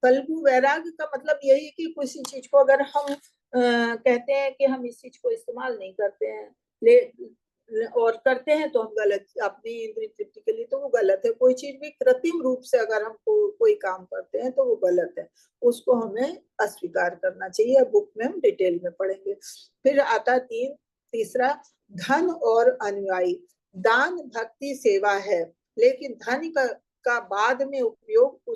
फल्गु वैराग्य का मतलब यही है कि किसी चीज को अगर हम कहते हैं कि हम इस चीज को इस्तेमाल नहीं करते हैं, और करते हैं तो हम गलत, अपनी इंद्रिय तृप्ति के लिए, तो वो गलत है। कोई चीज भी कृत्रिम रूप से अगर हम कोई काम करते हैं तो वो गलत है, उसको हमें अस्वीकार करना चाहिए। बुक में हम डिटेल में पढ़ेंगे। फिर आता तीसरा धन और अनुयायी। दान भक्ति सेवा है, लेकिन धन का बाद में उपयोग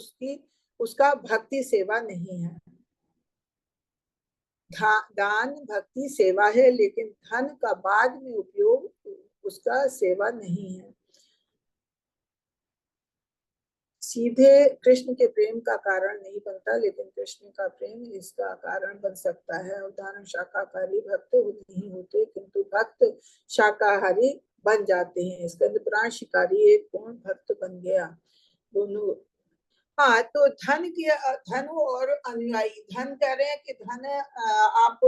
उसका भक्ति सेवा नहीं है। दान भक्ति सेवा है, लेकिन धन का बाद में उपयोग उसका सेवा नहीं है। सीधे कृष्ण के प्रेम का कारण नहीं बनता, लेकिन कृष्ण का प्रेम इसका कारण बन सकता है। उदाहरण, शाकाहारी भक्त नहीं होते, किंतु भक्त शाकाहारी बन जाते हैं। स्कंद पुराण, शिकारी एक पूर्ण भक्त बन गया। दोनों। हाँ, तो धन और अनुयायी। धन कह रहे हैं कि धन आप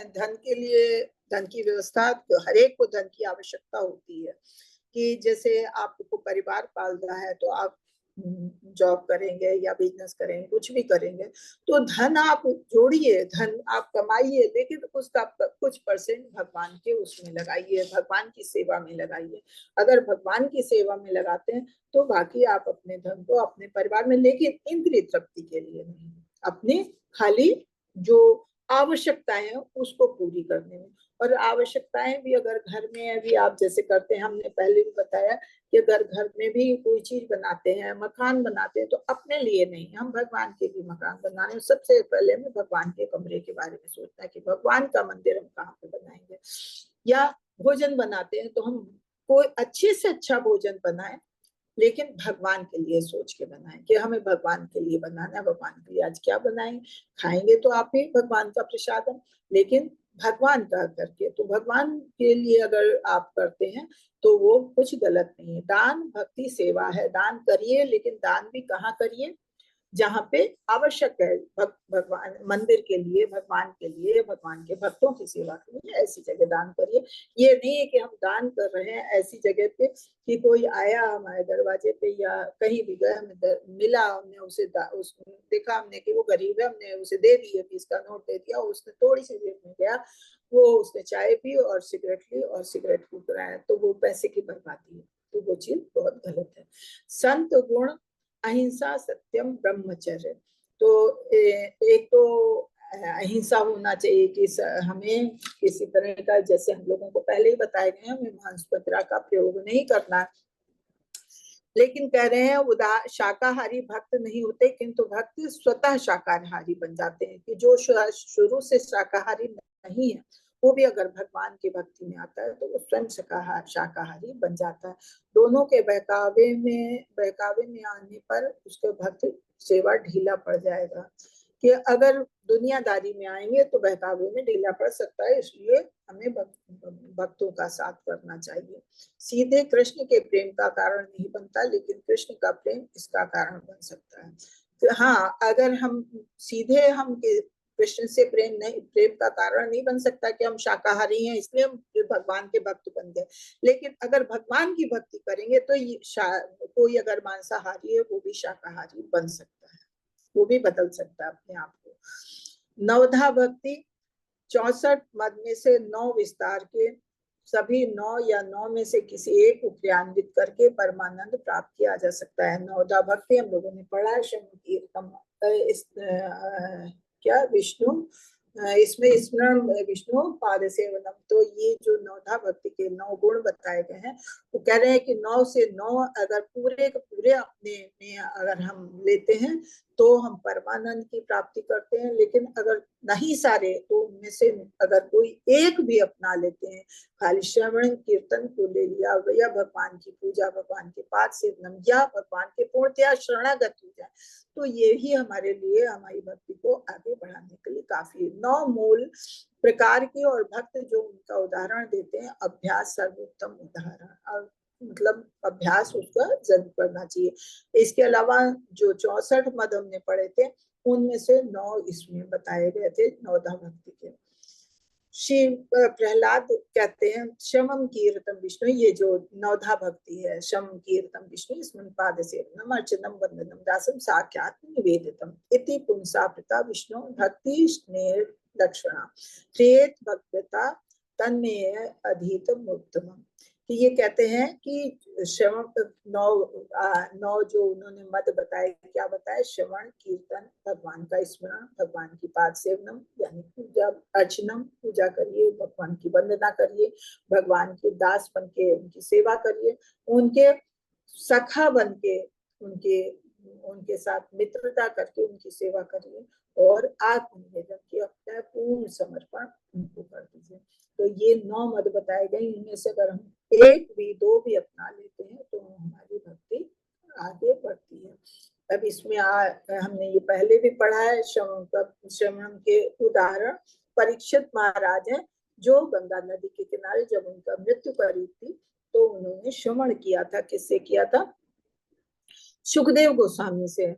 धन के लिए, धन की व्यवस्था, हर एक को धन की आवश्यकता होती है। कि जैसे आपको परिवार पालना है तो आप जॉब करेंगे या बिजनेस करेंगे, कुछ भी करेंगे, तो धन आप जोड़िए, धन आप कमाइए, लेकिन उसका कुछ परसेंट भगवान के उसमें लगाइए, भगवान की सेवा में लगाइए। अगर भगवान की सेवा में लगाते हैं तो बाकी आप अपने धन को अपने परिवार में, लेकिन इंद्रिय तृप्ति के लिए नहीं, अपने खाली जो आवश्यकताएं हैं उसको पूरी करने में। और आवश्यकताएं भी अगर घर में भी आप जैसे करते हैं, हमने पहले भी बताया कि अगर घर में भी कोई चीज बनाते हैं, मकान बनाते हैं, तो अपने लिए नहीं, हम भगवान के भी मकान बनाने हैं। सबसे पहले हमें भगवान के कमरे के बारे में सोचना है कि भगवान का मंदिर हम कहाँ पे बनाएंगे। या भोजन बनाते हैं तो हम कोई अच्छे से अच्छा भोजन बनाए, लेकिन भगवान के लिए सोच के बनाएं कि हमें भगवान के लिए बनाना है। भगवान के लिए आज क्या बनाएंगे, खाएंगे तो आप ही भगवान का प्रसाद है, लेकिन भगवान का करके, तो भगवान के लिए अगर आप करते हैं तो वो कुछ गलत नहीं है। दान भक्ति सेवा है, दान करिए, लेकिन दान भी कहाँ करिए, जहाँ पे आवश्यक है, भगवान मंदिर के लिए, भगवान के लिए, भगवान के भक्तों की सेवा के लिए, ऐसी जगह दान करिए। ये नहीं है कि हम दान कर रहे हैं ऐसी जगह पे कि कोई आया हमारे दरवाजे पे या कहीं भी गए, हमें मिला, हमने उसे देखा हमने कि वो गरीब है, हमने उसे दे दिए, 20 का नोट दे दिया, उसने थोड़ी सी देर में गया, वो उसने चाय पी और सिगरेट ली और सिगरेट फूक रहा है, तो वो पैसे की बर्बादी है, तो वो चीज बहुत गलत है। संत गुण, अहिंसा, सत्यम, ब्रह्मचर्य। तो एक तो अहिंसा होना चाहिए कि हमें किसी तरह का, जैसे हम लोगों को पहले ही बताए गए, हमें मांस मदिरा का प्रयोग नहीं करना। लेकिन कह रहे हैं शाकाहारी भक्त नहीं होते, किंतु भक्त स्वतः शाकाहारी बन जाते हैं। कि जो शुरू से शाकाहारी नहीं है, वो भी अगर भगवान की भक्ति में आता है तो वो स्वयं शाकाहारी बन जाता है। दोनों के बहकावे में आने पर उसके भक्त सेवा ढीला पड़ जाएगा। कि अगर दुनियादारी में आएंगे तो बहकावे में ढीला पड़ सकता है, इसलिए हमें भक्तों का साथ करना चाहिए। सीधे कृष्ण के प्रेम का कारण नहीं बनता, लेकिन कृष्ण का प्रेम इसका कारण बन सकता है। तो हाँ, अगर हम सीधे हम कृष्ण से प्रेम का कारण नहीं बन सकता कि हम शाकाहारी हैं इसलिए हम भगवान के भक्त बन गए, लेकिन अगर भगवान की भक्ति करेंगे तो कोई अगर मांसाहारी है वो भी शाकाहारी बन सकता है, वो भी बदल सकता है अपने आप को। नवधा भक्ति 64 मद में से 9 विस्तार के सभी 9 या 9 में से किसी एक को क्रियान्वित करके परमानंद प्राप्त किया जा सकता है। नवधा भक्ति हम लोगों ने पढ़ा है, शम कीर्तन क्या विष्णु इसमें स्मरण विष्णु पाद सेवनम। तो ये जो नवधा भक्ति के 9 गुण बताए गए हैं, वो कह रहे हैं कि 9 से 9 अगर पूरे के पूरे अपने में अगर हम लेते हैं तो हम परमानंद की प्राप्ति करते हैं, लेकिन अगर नहीं सारे तो उनमें से अगर कोई एक भी अपना लेते हैं, खाली श्रवण कीर्तन को ले लिया या भगवान की पूजा, भगवान के पाद सेवनम या भगवान के पूर्णतया शरणागत हो जाए, तो ये ही हमारे लिए हमारी भक्ति को आगे बढ़ाने के लिए काफी। 9 मूल प्रकार के और भक्त जो उनका उदाहरण देते हैं, अभ्यास सर्वोत्तम उदाहरण, मतलब अभ्यास उसका जरूर करना चाहिए। इसके अलावा जो 64 मद हमने पढ़े थे उनमें से 9 इसमें बताए गए थे नवधा भक्ति के। श्री प्रहलाद कहते हैं शमम कीर्तम विष्णु, ये जो नवधा भक्ति है, शम कीर्तम विष्णु स्मरण पाद सेवनम अर्चनम वंदनम दासम साक्षात् निवेदितम इति पुंसा पिता विष्णु भक्ति स्नेह लक्षणा प्रेत भक्तता तन्मेय अधीतम उत्तमम। कि ये कहते हैं कि श्रवण 9 जो उन्होंने मद बताए, क्या बताए, श्रवण कीर्तन, भगवान का स्मरण, भगवान की पाद सेवनम यानी पूजा अर्चनम, पूजा करिए, भगवान की वंदना करिए, भगवान के दास बन के उनकी सेवा करिए, उनके सखा बन के उनके साथ मित्रता करके उनकी सेवा करिए, और आत्मनिवेदन के अपना पूर्ण समर्पण उनको कर दीजिए। तो ये 9 मद बताए गए, इनमें से अगर हम 1 भी 2 भी अपना लेते हैं तो हमारी भक्ति आगे बढ़ती है। अब इसमें हमने ये पहले भी पढ़ा है, श्रवण के उदाहरण परीक्षित महाराज हैं, जो गंगा नदी के किनारे जब उनका मृत्यु करी थी तो उन्होंने श्रवण किया था। किससे किया था? सुखदेव गोस्वामी से।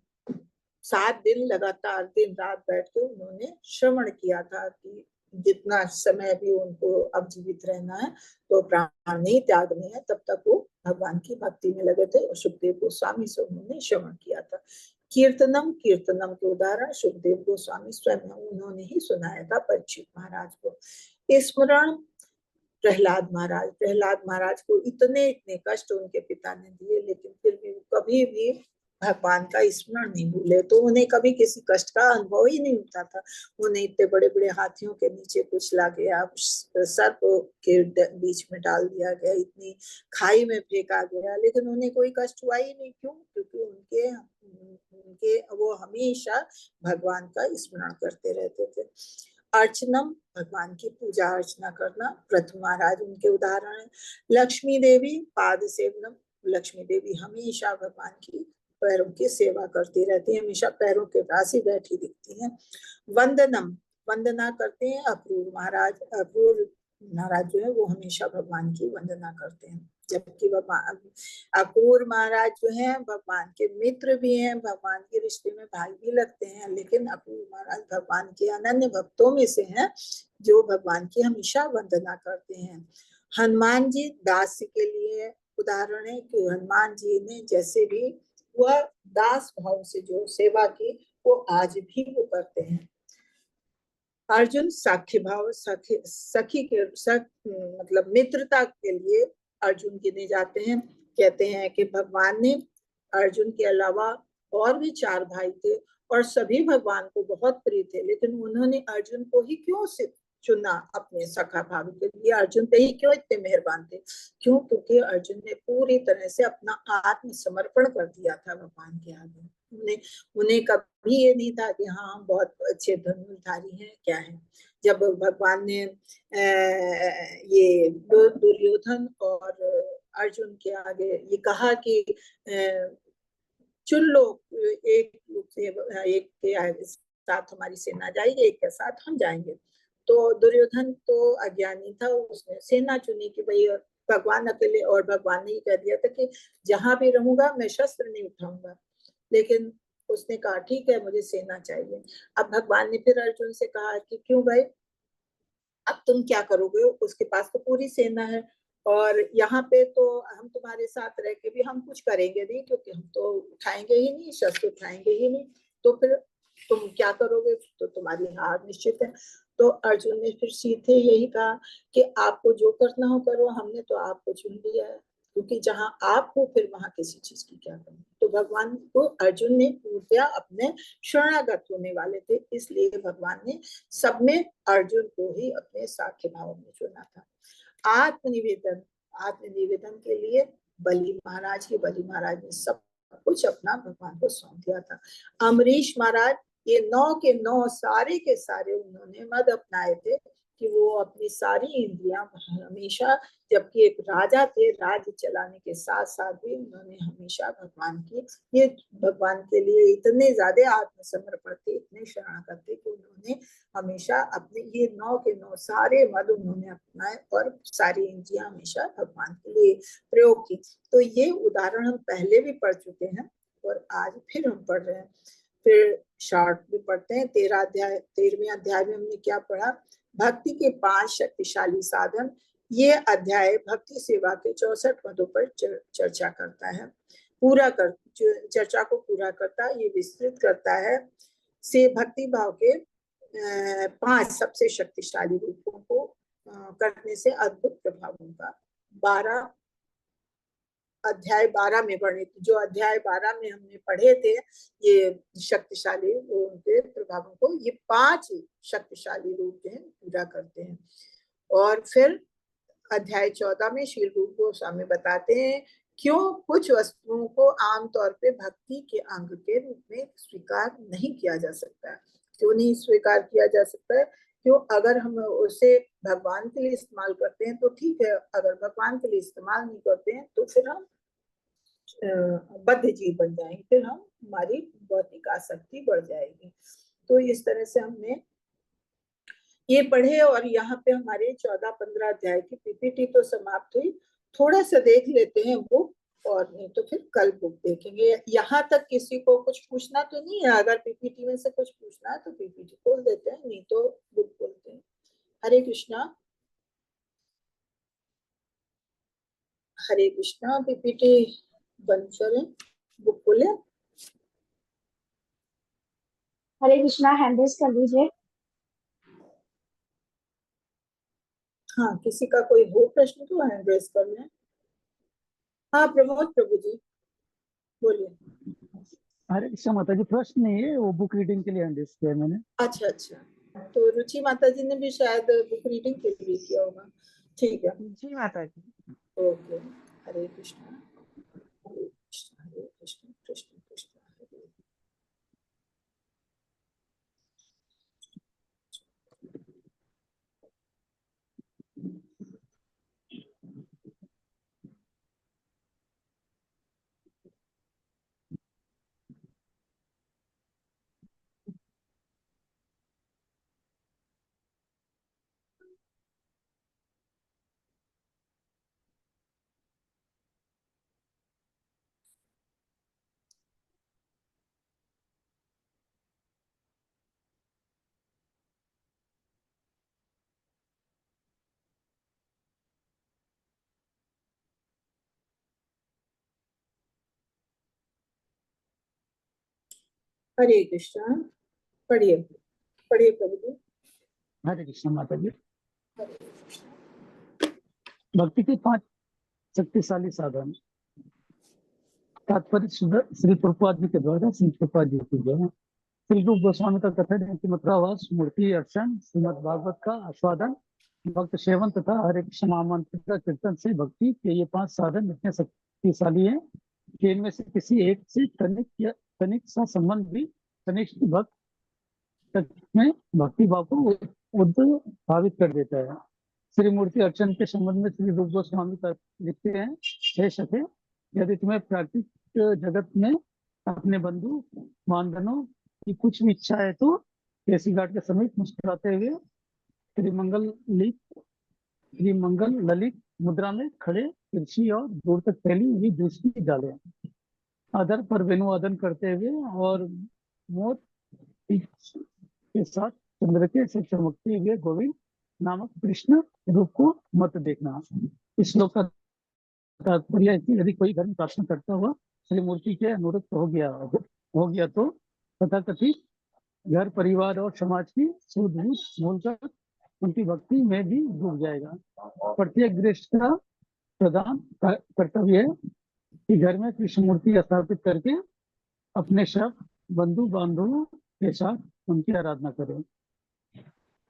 7 दिन लगातार दिन रात बैठ के उन्होंने श्रवण किया था कि जितना समय भी उनको अब जीवित रहना है तो प्राण नहीं त्यागने हैं, तब तक वो भगवान की भक्ति में लगे थे, और सुखदेव गोस्वामी से उन्होंने श्रवण किया था। कीर्तनम के उदाहरण सुखदेव गोस्वामी स्वयं उन्होंने ही सुनाया था परीक्षित महाराज को। स्मरण प्रहलाद महाराज को इतने कष्ट उनके पिता ने दिए, लेकिन फिर भी कभी भी भगवान का स्मरण नहीं भूले, तो उन्हें कभी किसी कष्ट का अनुभव ही नहीं होता था। उन्हें इतने बड़े बड़े हाथियों के नीचे कुचला गया, सर्प के बीच में डाल दिया गया, इतनी खाई में फेंका गया, लेकिन उन्हें कोई कष्ट हुआ ही नहीं। क्यों? क्योंकि उनके वो हमेशा भगवान का स्मरण करते रहते थे। अर्चनम भगवान की पूजा अर्चना करना, प्रथम महाराज उनके उदाहरण है। लक्ष्मी देवी पाद सेवनम, लक्ष्मी देवी हमेशा भगवान की पैरों की सेवा करती रहती है, हमेशा पैरों के पास ही बैठी दिखती है। वंदनम वंदना करते हैं। अक्रूर महाराज जो है वो हमेशा भगवान की वंदना करते हैं, जबकि अक्रूर महाराज जो है भगवान के मित्र भी हैं, भगवान के रिश्ते में भाई भी लगते हैं, लेकिन अक्रूर महाराज भगवान के अनन्य भक्तों में से हैं जो भगवान की हमेशा वंदना करते हैं। हनुमान जी दास के लिए उदाहरण है कि हनुमान जी ने जैसे भी वह दास भाव से जो सेवा की वो आज भी वो करते हैं। अर्जुन साख्य भाव सखी के मतलब मित्रता के लिए अर्जुन गिने जाते हैं। कहते हैं कि भगवान ने अर्जुन के अलावा और भी 4 भाई थे और सभी भगवान को बहुत प्रिय थे, लेकिन उन्होंने अर्जुन को ही क्यों चुना अपने सखा भाव के लिए? अर्जुन पे ही क्यों इतने मेहरबान थे? क्यों? क्योंकि अर्जुन ने पूरी तरह से अपना आत्मसमर्पण कर दिया था भगवान के आगे। उन्हें कभी ये नहीं था कि हाँ हम बहुत अच्छे धनुर्धारी हैं, क्या है। जब भगवान ने ये दुर्योधन और अर्जुन के आगे ये कहा कि चुन लो एक के साथ हमारी सेना जाएगी, एक के साथ हम जाएंगे। तो दुर्योधन तो अज्ञानी था, उसने सेना चुनी कि भाई भगवान अकेले, और भगवान ने ही कह दिया था कि जहां भी रहूंगा मैं शस्त्र नहीं उठाऊंगा, लेकिन उसने कहा ठीक है मुझे सेना चाहिए। अब भगवान ने फिर अर्जुन से कहा कि क्यों भाई, अब तुम क्या करोगे, उसके पास तो पूरी सेना है, और यहाँ पे तो हम तुम्हारे साथ रह के भी हम कुछ करेंगे नहीं, क्योंकि हम तो उठाएंगे ही नहीं, शस्त्र उठाएंगे ही नहीं, तो फिर तुम क्या करोगे, तो तुम्हारी हार निश्चित है। तो अर्जुन ने फिर सीधे यही कहा कि आपको जो करना हो करो, हमने तो आपको चुन लिया है, क्योंकि जहां आप हो फिर वहां किसी चीज की क्या कमी। तो भगवान को अर्जुन ने पूर्णतया अपने शरणागत होने वाले थे, इसलिए भगवान ने सब में अर्जुन को ही अपने साख्य भाव में चुना था। आत्मनिवेदन, आत्मनिवेदन के लिए बलि महाराज ने सब कुछ अपना भगवान को सौंप दिया था। अम्बरीश महाराज, ये 9 के 9 सारे के सारे उन्होंने मद अपनाए थे कि वो अपनी सारी इंद्रियां हमेशा, जबकि एक राजा थे, राज्य चलाने के साथ साथ भी उन्होंने हमेशा भगवान की, ये भगवान के लिए इतने ज्यादा आत्मसमर्पण थे, इतने शरणागत थे कि उन्होंने हमेशा अपने ये 9 के 9 सारे मद उन्होंने अपनाए और सारी इंद्रियां हमेशा भगवान के लिए प्रयोग की। तो ये उदाहरण हम पहले भी पढ़ चुके हैं और आज फिर हम पढ़ रहे हैं। फिर शॉर्ट भी पढ़ते हैं। 13वें अध्याय में हमने क्या पढ़ा, भक्ति के 5 शक्तिशाली साधन। ये अध्याय भक्ति सेवा के 64 पदों पर चर्चा करता है, चर्चा को पूरा करता है, ये विस्तृत करता है से भक्ति भाव के 5 सबसे शक्तिशाली रूपों को करने से अद्भुत प्रभावों का। 12 अध्याय 12 में वर्णित, जो अध्याय 12 में हमने पढ़े थे ये शक्तिशाली उनके प्रभावों को, ये 5 शक्तिशाली रूप जो है पूरा करते हैं। और फिर अध्याय 14 में श्री रूप गोस्वामी बताते हैं क्यों कुछ वस्तुओं को आमतौर पे भक्ति के अंग के रूप में स्वीकार नहीं किया जा सकता। क्यों नहीं स्वीकार किया जा सकता है? क्यों, अगर हम उसे भगवान के लिए इस्तेमाल करते हैं तो ठीक है, अगर भगवान के लिए इस्तेमाल नहीं करते हैं तो फिर हम बद्ध जीव बन जाएंगे, फिर हम हमारी भौतिक आसक्ति बढ़ जाएगी। तो इस तरह से हमने ये पढ़े, और यहाँ पे हमारे 14-15 अध्याय की पीपीटी तो समाप्त हुई। थोड़ा सा देख लेते हैं बुक, और नहीं तो फिर कल बुक देखेंगे। यहाँ तक किसी को कुछ पूछना तो नहीं है? अगर पीपीटी में से कुछ पूछना है तो पीपीटी खोल देते हैं, नहीं तो बुक खोलते हैं। हरे कृष्णा, हरे कृष्णा। पीपीटी बंद करें, बुक खोले। हरे कृष्णा, हैंड रेज कर दीजिए। हाँ, किसी का कोई हो प्रश्न तो हैंड रेज कर लें। हाँ प्रमोद प्रभु जी बोलिए। हरे कृष्णा माता जी, प्रश्न नहीं है, वो बुक रीडिंग के लिए हैंड किया मैंने। अच्छा अच्छा, तो रुचि माता जी ने भी शायद बुक रीडिंग के लिए किया होगा। ठीक है जी माता जी। ओके। हरे कृष्णा हरे कृष्णा हरे कृष्णा कृष्ण कृष्ण हरे। हरे कृष्णा। पढ़िए पढ़िए प्रभु जी। हरे कृष्णा माता जी। हरे कृष्णा। भक्ति के 5 शक्तिशाली साधन। तात्पर्य श्री प्रभुपाद जी के द्वारा, श्री प्रभुपाद जी के द्वारा। श्री रूप गोस्वामी का कथन है कि मथुरावास, मूर्ति अर्चन, श्रीमद भागवत का आस्वादन, भक्त सेवन तथा हरे कृष्ण महामंत्र का कीर्तन से भक्ति के ये 5 साधन इतने शक्तिशाली हैं कि इनमें से किसी एक से तनिक सा संबंध भी कनिष्ठ भक्त तक में भक्ति भाव को उद्भावित कर देता है। श्री मूर्ति अर्चन के संबंध में श्री रूप गोस्वामी लिखते हैं, हे सखे, यदि तुम्हें प्राकृतिक जगत में अपने बंधु मानधनों की कुछ भी इच्छा है तो केसी घाट के समीप मुस्कुराते हुए त्रिमंगल ललित मुद्रा में खड़े, तिरछी और दूर तक फैली हुई दृष्टि डाले, अधर पर वेणुवादन करते हुए और मोर के साथ चंद्रके से चमकते हुए गोविंद नामक कृष्ण रूप को मत देखना। इस श्लोक का तात्पर्य है कि यदि कोई धर्म प्रार्थना करता हुआ श्री मूर्ति के अनुरक्त हो गया तो तथाकथित घर परिवार और समाज की सूझबूझ भूलकर उनकी भक्ति में भी डूब जाएगा। प्रत्येक गृहस्थ का प्रधान कर्तव्य है कि घर में कृष्ण मूर्ति स्थापित करके अपने सब बंधु बांधवों के साथ उनकी आराधना करें।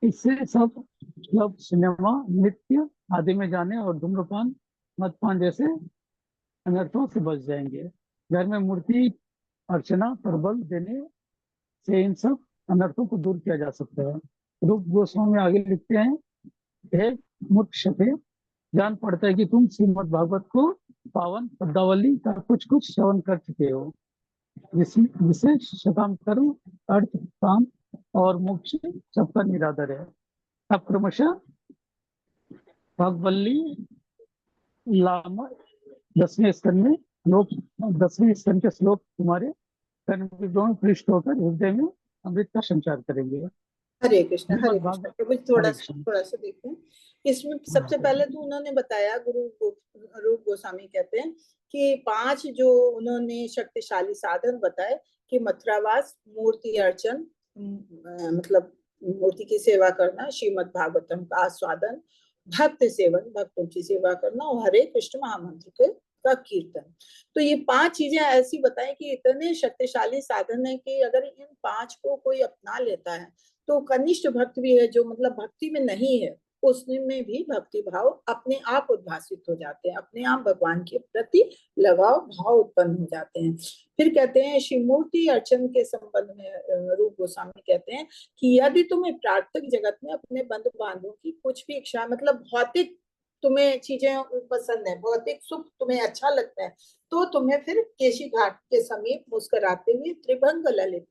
इससे सब क्लब, सिनेमा, नृत्य आदि में जाने और धूम्रपान, मदपान जैसे अनर्थों से बच जाएंगे। घर में मूर्ति अर्चना पर बल देने से इन सब अनर्थों को दूर किया जा सकता है। रूप गोस्वामी आगे लिखते हैं, हे मूर्ख शफे, जान पड़ता है कि तुम श्रीमद् भागवत को पावन पद्मावली का कुछ कुछ श्रवण कर चुके हो, जिसे शतांतरु, अर्थ, काम और मोक्ष सबका निरादर है। अब क्रमशः भागवल्ली लाम 10वें स्कंद के श्लोक तुम्हारे कर्म पृष्ठ होकर हृदय में अमृत का संचार करेंगे। हरे कृष्ण हरे कृष्ण। प्रभु थोड़ा सा देखते हैं इसमें। सबसे पहले तो उन्होंने बताया, रूप गोस्वामी कहते हैं कि 5 जो उन्होंने शक्तिशाली साधन बताए कि मथुरावास, मूर्ति अर्चन, मतलब मूर्ति की सेवा करना, श्रीमद् भागवतम का आस्वादन, भक्त सेवन, भक्तों की सेवा करना और हरे कृष्ण महामंत्र का कीर्तन। तो ये 5 चीजें ऐसी बताएं कि इतने शक्तिशाली साधन है कि अगर इन 5 को कोई अपना लेता है तो कनिष्ठ भक्त भी है जो मतलब भक्ति में नहीं है, उसमें भी भक्ति भाव अपने आप उद्भासित हो जाते हैं, अपने आप भगवान के प्रति लगाव भाव उत्पन्न हो जाते हैं। फिर कहते हैं श्री मूर्ति अर्चन के संबंध में रूप गोस्वामी कहते हैं कि यदि तुम्हें प्राकृतिक जगत में अपने बंधु बांधवों की कुछ भी इच्छा, मतलब भौतिक तुम्हें चीजें पसंद है, भौतिक सुख तुम्हें अच्छा लगता है, तो तुम्हें फिर केशी घाट के समीप मुस्कुराते हुए त्रिभंग ललित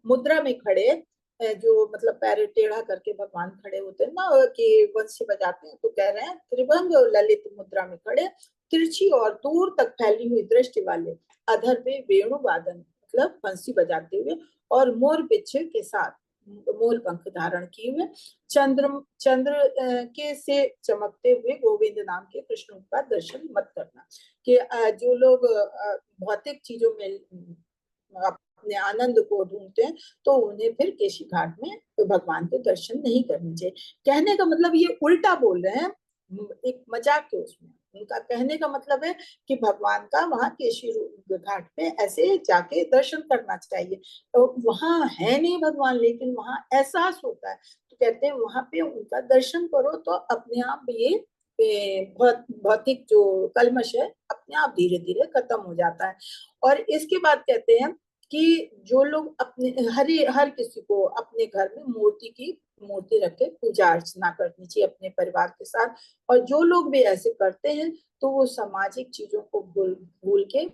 मुद्रा में खड़े, जो मतलब पैर टेढ़ा करके भगवान खड़े होते हैं ना कि बंसी बजाते हैं, तो कह रहे हैं त्रिभंग ललित मुद्रा में खड़े, तिरछी और दूर तक फैली हुई दृष्टि वाले, अधर पे वेणु वादन मतलब बंसी बजाते हुए और मोर बिच्छे के साथ मोर पंख धारण किए हुए, चंद्र के से चमकते हुए गोविंद नाम के कृष्ण का दर्शन मत करना। कि जो लोग भौतिक चीजों में अपने आनंद को ढूंढते हैं तो उन्हें फिर केशी घाट में तो भगवान के दर्शन नहीं करने चाहिए। कहने का मतलब ये उल्टा बोल रहे हैं, एक मजाक के उसमें। उनका कहने का मतलब है कि भगवान का वहां केशी घाट पे ऐसे जाके दर्शन करना चाहिए। तो वहां है नहीं भगवान, लेकिन वहां एहसास होता है, तो कहते हैं वहां पे उनका दर्शन करो तो अपने आप ये भौतिक जो कलमश है अपने आप धीरे धीरे खत्म हो जाता है। और इसके बाद कहते हैं कि जो लोग अपने हर किसी को अपने घर में मूर्ति रख के पूजा अर्चना करनी चाहिए अपने परिवार के साथ। और जो लोग भी ऐसे करते हैं तो वो सामाजिक चीजों को भूल के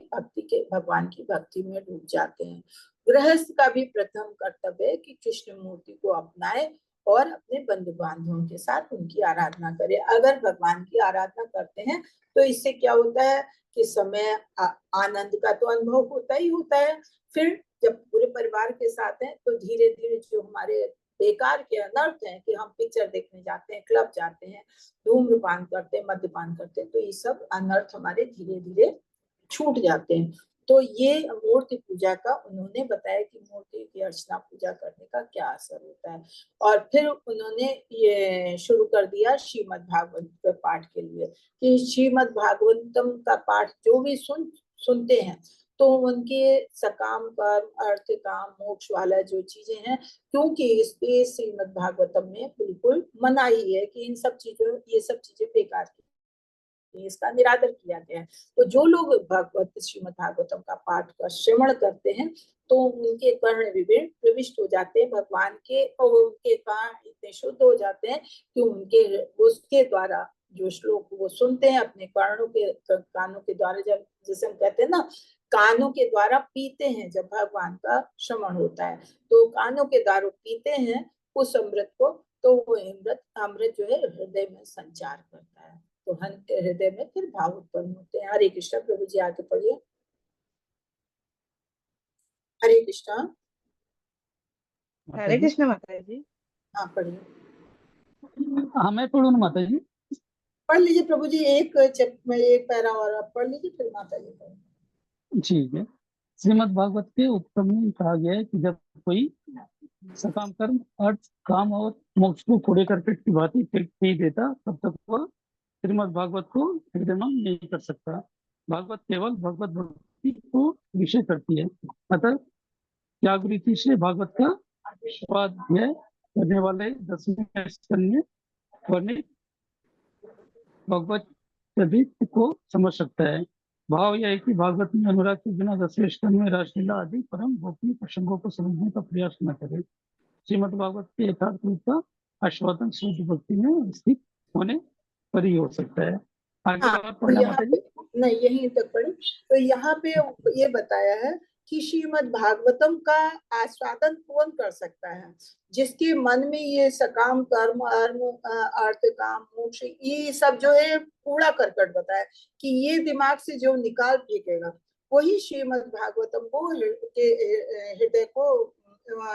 भगवान की भक्ति में डूब जाते हैं। गृहस्थ का भी प्रथम कर्तव्य है कि कृष्ण मूर्ति को अपनाए और अपने बंधु बांधवों के साथ उनकी आराधना करे। अगर भगवान की आराधना करते हैं तो इससे क्या होता है कि समय आनंद का तो अनुभव होता ही होता है। फिर जब पूरे परिवार के साथ हैं तो धीरे धीरे जो हमारे बेकार के अनर्थ हैं कि हम पिक्चर देखने जाते हैं, क्लब जाते हैं, धूम्रपान करते हैं, मद्यपान करते हैं, तो ये सब अनर्थ हमारे धीरे धीरे छूट जाते हैं। तो ये मूर्ति पूजा का उन्होंने बताया कि मूर्ति की अर्चना पूजा करने का क्या असर होता है। और फिर उन्होंने ये शुरू कर दिया श्रीमद् भागवत के पाठ के लिए कि श्रीमद् भागवतम का पाठ जो भी सुनते हैं तो उनके सकाम कर्म, अर्थ, काम, मोक्ष वाला जो चीजें हैं, क्योंकि इसके श्रीमद् भागवतम में बिल्कुल मना ही है कि ये सब चीजें बेकार की, इसका निरादर किया गया है। तो जो लोग श्रीमद् भागवतम का पाठ का श्रवण करते हैं तो उनके कर्ण विवेक प्रविष्ट हो जाते हैं भगवान के, और उनके कान इतने शुद्ध हो जाते हैं कि उसके द्वारा जो श्लोक वो सुनते हैं अपने कानों के द्वारा, जब जैसे हम कहते हैं ना कानों के द्वारा पीते हैं जब भगवान का श्रवण होता है, तो कानों के द्वारा पीते हैं उस अमृत को, तो वो अमृत अमृत जो है हृदय में संचार करता है, तो हृदय में फिर भाव उत्पन्न होते हैं। हरे कृष्णा। प्रभु जी आगे पढ़िए। हरे कृष्णा। माता हरे जी। कृष्ण माता जी। हाँ पढ़िए। हाँ मैं पढ़ू ना माता जी। पढ़ लीजिए प्रभु जी, एक पैरा और आप पढ़ लीजिए, फिर माता जी पढ़ें। ठीक है। श्रीमद् भागवत के उपक्रम में कहा गया है कि जब कोई सकाम कर्म अर्थ काम और मोक्ष को कूड़े करकट की भांति फेंक नहीं देता, तब तक वह श्रीमद् भागवत को हृदय नहीं कर सकता। भागवत केवल भगवत भक्ति को विषय करती है। अतः जागृति से भागवत का स्वाध्याय करने वाले 10वें स्कंद में वर्णित भगवत चरित्र को समझ सकता है। भाव यह है कि भागवत में अनुराग के बिना 10वें स्कंद में रासलीला आदि परम भौतिक प्रसंगों को समझने का प्रयास न करें। श्रीमद् भागवत के यथार्थ रूप का आस्वादन शुद्ध भक्ति में स्थित होने पर ही हो सकता है। आगे हाँ, और तो पढ़ना यहाँ माता पे जी। नहीं, यहीं तक पढ़े। तो यहाँ पे ये बताया है कि श्रीमद् भागवतम का आस्वादन कौन कर सकता है? जिसके मन में ये सकाम कर्म अर्थ काम मोक्ष ये सब जो है कूड़ा करकट बताया कि ये दिमाग से जो निकाल फेंकेगा वही श्रीमद् भागवतम को हृदय को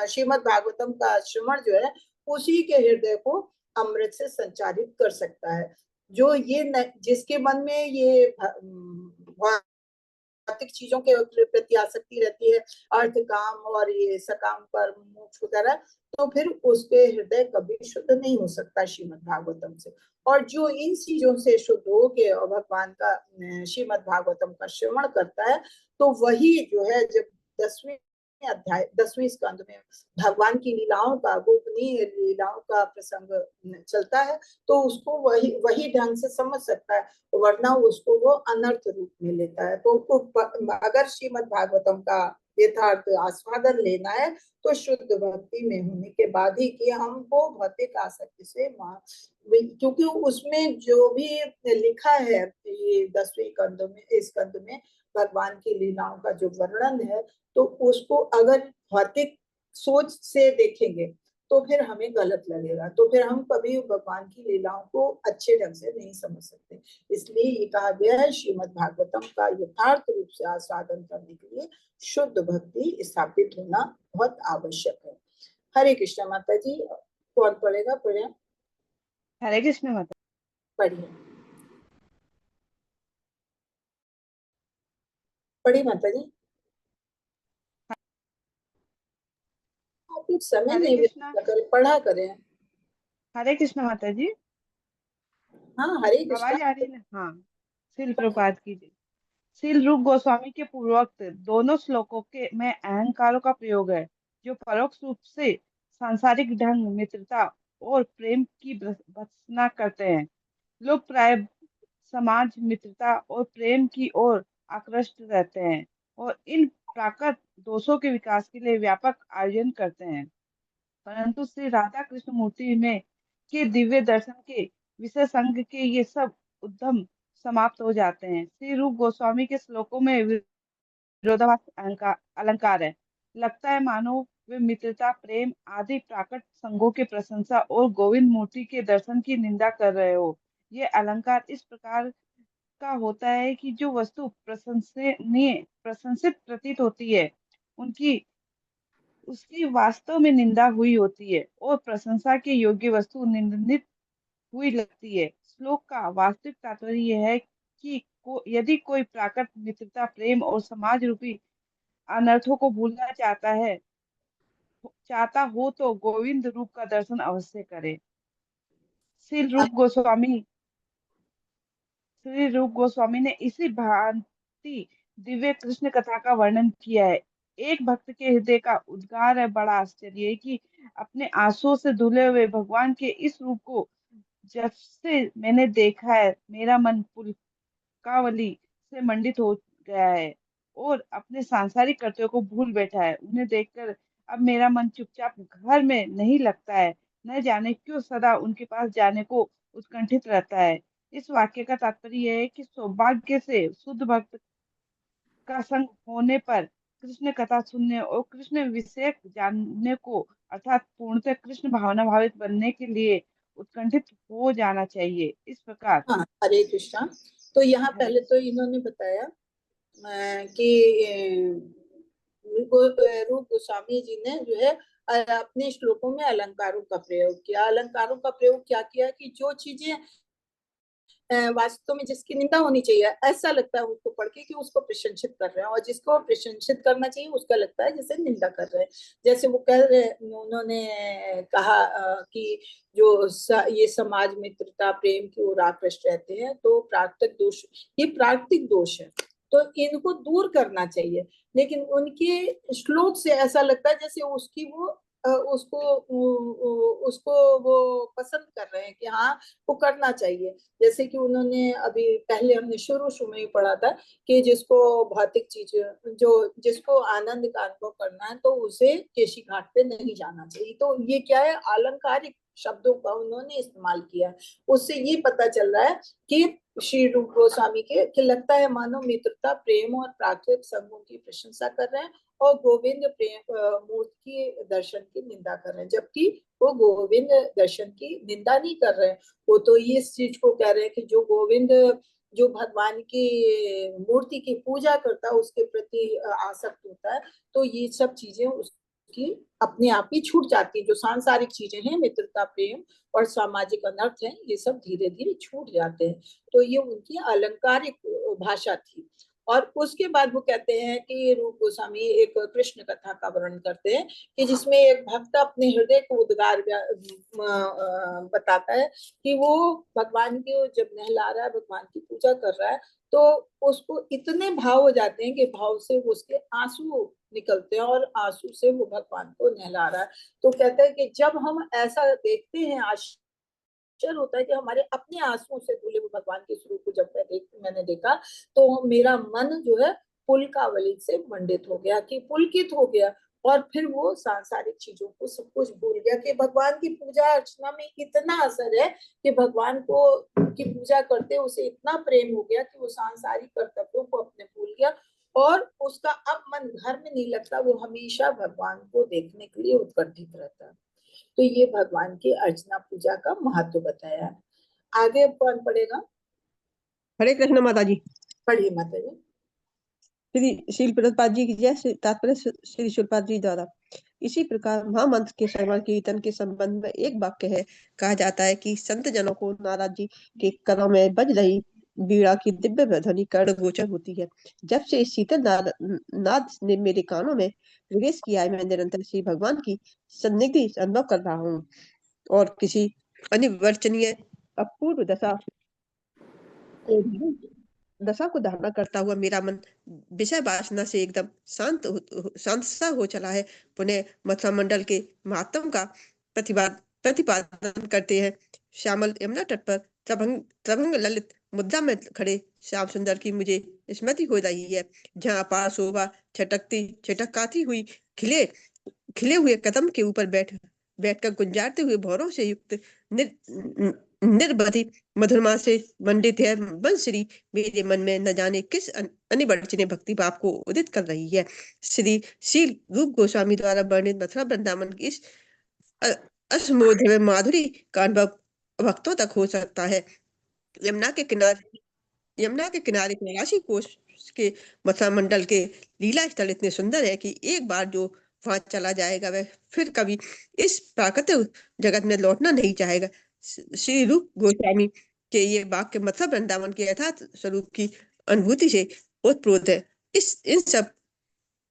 श्रीमद् भागवतम का श्रवण जो है उसी के हृदय को अमृत से संचारित कर सकता है। जो ये जिसके मन में ये भौतिक चीजों के प्रति आसक्ति रहती है, अर्थ काम और ये सकाम कर्म मोक्ष वगैरह, तो फिर उसके हृदय कभी शुद्ध नहीं हो सकता श्रीमद् भागवतम से। और जो इन चीजों से शुद्ध हो के और भगवान का श्रीमद् भागवतम का श्रवण करता है, तो वही जो है जब 10वें स्कंद में भगवान की लीलाओं का गोपनीय लीलाओं का प्रसंग चलता है, तो उसको वही ढंग से समझ सकता है, वरना उसको वो अनर्थ रूप में लेता है। तो अगर श्रीमद् भागवतम का यथार्थ आस्वादन लेना है तो शुद्ध भक्ति में होने के बाद ही कि हमको भौतिक आसक्ति से क्योंकि उसमें जो भी लिखा है ये 10वें स्कंद में भगवान की लीलाओं का जो वर्णन है, तो उसको अगर भौतिक सोच से देखेंगे तो फिर हमें गलत लगेगा, तो फिर हम कभी भगवान की लीलाओं को अच्छे ढंग से नहीं समझ सकते। इसलिए ये कहा गया है श्रीमद् भागवतम का यथार्थ रूप से आस्वादन करने के लिए शुद्ध भक्ति स्थापित होना बहुत आवश्यक है। हरे कृष्ण माता जी। कौन पढ़ेगा? पढ़े हरे कृष्ण माता। पढ़िए। पढ़ी माता जी। आप कुछ समय हरे नहीं कृष्णा। व्यतीत करें, पढ़ा करें। हरे कृष्ण माता जी। हाँ हरे कृष्णा। आवाज आ रही है ना? हाँ। श्रील प्रपात की जय। श्रील रूप गोस्वामी के पूर्वोक्त दोनों श्लोकों के में अहंकारों का प्रयोग है, जो परोक्ष रूप से सांसारिक ढंग मित्रता और प्रेम की भर्त्सना करते हैं। लोग प्राय समाज मित्रता और प्रेम की ओर आकृष्ट रहते हैं और इन प्राकृत दोषों के विकास के लिए व्यापक आयोजन करते हैं, परंतु श्री राधा कृष्ण मूर्ति में के दिव्य दर्शन के विषय संग के ये सब उद्यम समाप्त हो जाते हैं। श्री रूप गोस्वामी के श्लोकों में विरोधाभास अलंकार है। लगता है मानो वे मित्रता प्रेम आदि प्राकृत संगों की प्रशंसा और गोविंद मूर्ति के दर्शन की निंदा कर रहे हो। ये अलंकार इस प्रकार का होता है कि जो वस्तु प्रशंसनीय प्रशंसित प्रतीत होती है उनकी उसकी वास्तव में निंदा हुई होती है और प्रशंसा के योग्य वस्तु निंदित हुई लगती है। श्लोक का वास्तविक तात्पर्य यह है कि यदि कोई प्राकृत मित्रता प्रेम और समाज रूपी अनर्थों को भूलना चाहता हो तो गोविंद रूप का दर्शन अवश्य करे। श्री रूप गोस्वामी श्री रूप गोस्वामी ने इसी भांति दिव्य कृष्ण कथा का वर्णन किया है। एक भक्त के हृदय का उद्गार है, बड़ा आश्चर्य है कि अपने आंसुओं से धुले हुए भगवान के इस रूप को जब से मैंने देखा है, मेरा मन पुलकावली से मंडित हो गया है और अपने सांसारिक कर्तव्यों को भूल बैठा है। उन्हें देखकर अब मेरा मन चुपचाप घर में नहीं लगता है, न जाने क्यों सदा उनके पास जाने को उत्कंठित रहता है। इस वाक्य का तात्पर्य यह है कि सौभाग्य से शुद्ध भक्त उनका संग होने पर कृष्ण कथा सुनने और कृष्ण विषय जानने को अर्थात पूर्णतः कृष्ण भावना भावित बनने के लिए उत्कंठित हो जाना चाहिए। इस प्रकार हाँ, हरे कृष्णा। तो यहाँ हरे पहले तो इन्होंने बताया कि रूप गोस्वामी जी ने जो है अपने श्लोकों में अलंकारों का प्रयोग किया। अलंकारों का प्रयोग क्या किया कि जो चीजें वास्तव में जिसकी निंदा होनी चाहिए, ऐसा लगता है उसको पढ़ के कि उसको प्रशंसित कर रहे हैं, और जिसको प्रशंसित करना चाहिए उसका लगता है जैसे निंदा कर रहे हैं। जैसे वो कह रहे, उन्होंने कहा कि जो ये समाज मित्रता प्रेम की ओर आकृष्ट रहते हैं, तो प्राकृतिक दोष, ये प्राकृतिक दोष है, तो इनको दूर करना चाहिए। लेकिन उनके श्लोक से ऐसा लगता है जैसे उसकी वो उसको वो पसंद कर रहे हैं कि हाँ वो करना चाहिए। जैसे कि उन्होंने अभी पहले हमने शुरू में ही पढ़ा था कि जिसको भौतिक चीज, जो जिसको आनंद का अनुभव करना है तो उसे केशी घाट पे नहीं जाना चाहिए। तो ये क्या है, अलंकारिक शब्दों का उन्होंने इस्तेमाल किया। उससे ये पता चल रहा है कि श्री रूप गोस्वामी के लगता है मानो मित्रता प्रेम और प्राकृतिक संगों की प्रशंसा कर रहे हैं और गोविंद प्रेम मूर्ति के दर्शन की निंदा कर रहे हैं, जबकि वो गोविंद दर्शन की निंदा नहीं कर रहे हैं। वो तो ये इस चीज को कह रहे हैं कि जो गोविंद, जो भगवान की मूर्ति की पूजा करता है उसके प्रति आसक्त होता है, तो ये सब चीजें उसकी अपने आप ही छूट जाती है। जो सांसारिक चीजें हैं, मित्रता प्रेम और सामाजिक अनर्थ है, ये सब धीरे धीरे छूट जाते हैं। तो ये उनकी अलंकारिक भाषा थी। और उसके बाद वो कहते हैं कि रूप गोस्वामी एक कृष्ण कथा का वर्णन करते हैं कि जिसमें एक भक्त अपने हृदय को उद्गार बताता है कि वो भगवान की जब नहला रहा है, भगवान की पूजा कर रहा है, तो उसको इतने भाव हो जाते हैं कि भाव से उसके आंसू निकलते हैं और आंसू से वो भगवान को नहला रहा है। तो कहते हैं कि जब हम ऐसा देखते हैं, आश्चर्य होता है कि हमारे अपने आंसुओं से धुले हुए भगवान के स्वरूप को जब मैंने देखा, तो मेरा मन जो है पुलकावली से मंडित हो गया, कि पुलकित हो गया, और फिर वो सांसारिक चीजों को सब कुछ भूल गया कि भगवान की पूजा अर्चना में इतना असर है कि भगवान को की पूजा करते उसे इतना प्रेम हो गया कि वो सांसारिक कर्तव्यों को अपने भूल गया, और उसका अब मन घर में नहीं लगता, वो हमेशा भगवान को देखने के लिए उत्कंठित रहता है। तो ये भगवान की अर्चना पूजा का महत्व बताया है। आगे कौन पढ़ेगा? हरे कृष्ण माता जी। पढ़िए माता जी। श्री श्रील प्रभुपाद जी की जय। तात्पर्य श्री शुलपाद जी द्वारा। इसी प्रकार महामंत्र के श्रवण कीर्तन के संबंध में एक वाक्य है। कहा जाता है कि संत जनों को नारद जी के करों में बज रही वीणा की दिव्य ध्वनि कर्ण गोचर होती है। जब से इस शीतल नाद ने मेरे कानों में प्रवेश किया है, मैं निरंतर श्री भगवान की सन्निधि अनुभव कर रहा हूँ और किसी अनिवर्चनीय अपूर्व दशा को धारणा करता हुआ मेरा मन विषय वासना से एकदम शांत सा हो चला है। पुनः मथुरा मंडल के महात्म का प्रतिपादन करते हैं। श्यामल यमुना तट पर त्रिभंग ललित मुद्रा में खड़े श्याम सुंदर की मुझे स्मृति हो रही है, जहाँ अपार शोभा छटकाती हुई खिले हुए कदम के ऊपर बैठकर गुंजारते हुए भौरों से युक्त निर्बधि मधुरमा से मंडित है बंसरी मेरे मन में न जाने किस अनिवर्चनीय भक्ति भाव को उदित कर रही है। श्री शील रूप गोस्वामी द्वारा वर्णित मथुरा वृंदावन की इस असमोध्य माधुरी का अनुभव भक्तों तक हो सकता है। यमुना के किनारे 83 कोस के मथुरा मंडल के लीला स्थल इतने सुंदर है कि एक बार जो वहां चला जाएगा वह फिर कभी इस प्राकृतिक जगत में लौटना नहीं चाहेगा। श्री रूप गोस्वामी के ये वाक्य मथुरा वृंदावन के यथार्थ स्वरूप की अनुभूति से ओतप्रोत है। इन सब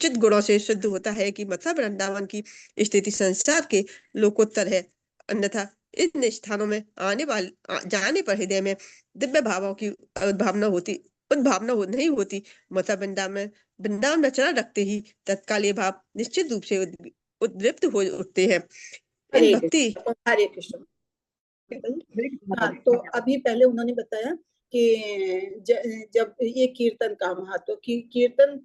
चित गुणों से सिद्ध होता है कि मथुरा वृंदावन की स्थिति संसार के लोकोत्तर है। अन्यथा इन स्थानों में जाने पर हृदय में दिव्य भावों की उद्भावना नहीं होती। मथुरा वृंदावन में चरण रखते ही तत्काल ये भाव निश्चित रूप से उद्दीप्त हो उठते हैं। इन भक्ति हरे कृष्ण। हाँ, तो अभी पहले उन्होंने बताया कि जब ये कीर्तन का महत्व, कीर्तन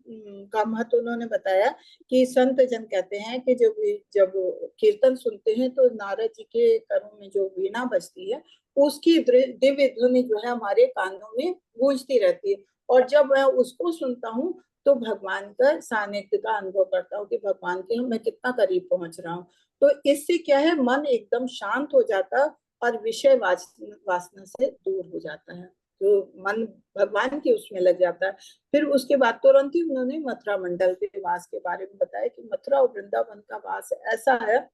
का महत्व उन्होंने बताया कि संत जन कहते हैं कि जब कीर्तन सुनते हैं तो नारद जी के करों में जो वीणा बजती है उसकी दिव्य ध्वनि जो है हमारे कानों में गूंजती रहती है, और जब मैं उसको सुनता हूँ तो भगवान का सानिध्य का अनुभव करता हूँ कि भगवान के मैं कितना करीब पहुंच रहा हूँ। तो इससे क्या है, मन एकदम शांत हो जाता और विषय वासना से दूर हो जाता है, तो मन भगवान के उसमें लग जाता है। फिर उसके बाद तुरंत ही उन्होंने मथुरा मंडल के वास के बारे में बताया कि मथुरा और वृंदावन का वास ऐसा है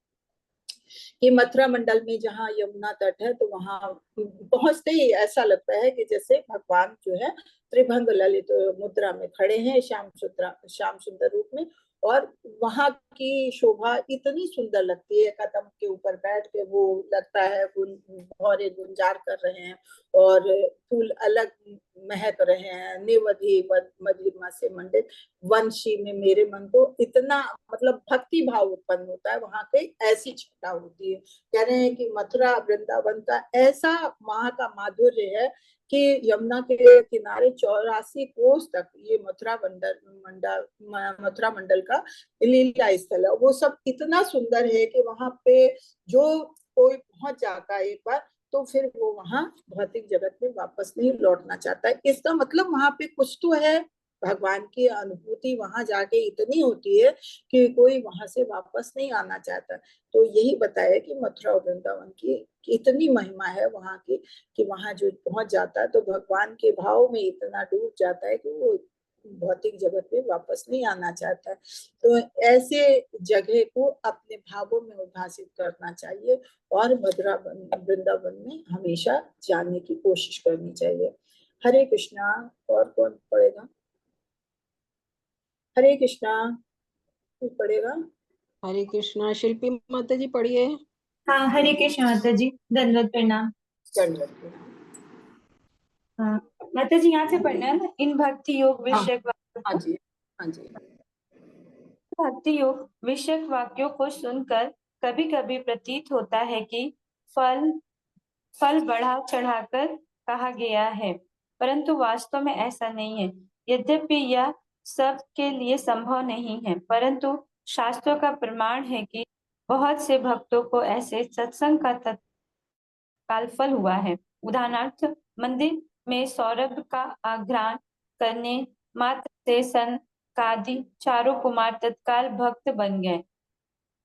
कि मथुरा मंडल में जहाँ यमुना तट है, तो वहां पहुंचते ही ऐसा लगता है कि जैसे भगवान जो है त्रिभंग ललित मुद्रा में खड़े हैं, श्याम सुंदर रूप में। और वहां की शोभा इतनी सुंदर लगती है, कदम के ऊपर बैठ के वो लगता है भौरे गुंजार कर रहे हैं और फूल अलग महक रहे हैं, निवधि मधुरिमा से मंडित वंशी में मेरे मन को इतना मतलब भक्ति भाव उत्पन्न होता है। वहां पे ऐसी छटा होती है। कह रहे हैं कि मथुरा वृंदावन का ऐसा वहां का माधुर्य है कि यमुना के किनारे 84 कोस तक ये मथुरा मंडल का लीला स्थल है। वो सब इतना सुंदर है कि वहां पे जो कोई पहुंच जाता है एक बार, तो फिर वो वहां भौतिक जगत में वापस नहीं लौटना चाहता है। इसका मतलब वहां पे कुछ तो है, भगवान की अनुभूति वहां जाके इतनी होती है कि कोई वहां से वापस नहीं आना चाहता। तो यही बताया कि मथुरा और वृंदावन की इतनी महिमा है वहां की, कि वहां जो पहुंच जाता है तो भगवान के भाव में इतना डूब जाता है कि वो भौतिक जगत में वापस नहीं आना चाहता है। तो ऐसे जगह को अपने भावों में उद्भासित करना चाहिए और मथुरा वृंदावन में हमेशा जाने की कोशिश करनी चाहिए। हरे कृष्णा। और कौन पढ़ेगा? हरे कृष्णा, तू पढ़ेगा? हरे कृष्णा। शिल्पी माता जी पढ़िए। हाँ, हरे कृष्ण माता जी, दंडवत प्रणाम। हाँ माता जी, यहाँ से पढ़ना है ना, इन भक्ति योग विषयक हाँ जी, हाँ जी। भक्ति योग विषयक वाक्यों को सुनकर कभी कभी प्रतीत होता है कि फल बढ़ा चढ़ाकर कहा गया है, परंतु वास्तव में ऐसा नहीं है। यद्यपि यह सबके लिए संभव नहीं है, परंतु शास्त्रों का प्रमाण है कि बहुत से भक्तों को ऐसे सत्संग का तत्काल फल हुआ है। उदाहरणार्थ, मंदिर में सौरभ का आघ्राण करने मात्र से सनकादि चारों कुमार तत्काल भक्त बन गए।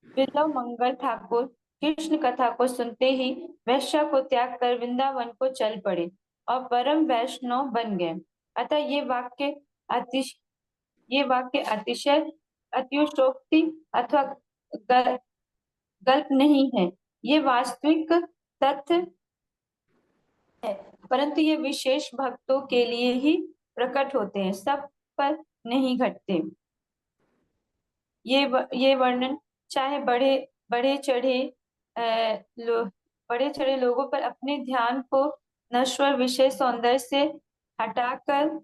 बिल्लव मंगल ठाकुर कृष्ण कथा को सुनते ही वैश्या को त्याग कर वृंदावन को चल पड़े और परम वैष्णव बन गए। अतः ये वाक्य अतिशय अतिशयोक्ति अथवा गल्प नहीं है। ये वास्तविक तथ्य है, परंतु ये विशेष भक्तों के लिए ही प्रकट होते हैं, सब पर नहीं घटते। ये वर्णन चाहे बढ़े चढ़े लोगों पर अपने ध्यान को नश्वर विषय सौंदर्य से हटाकर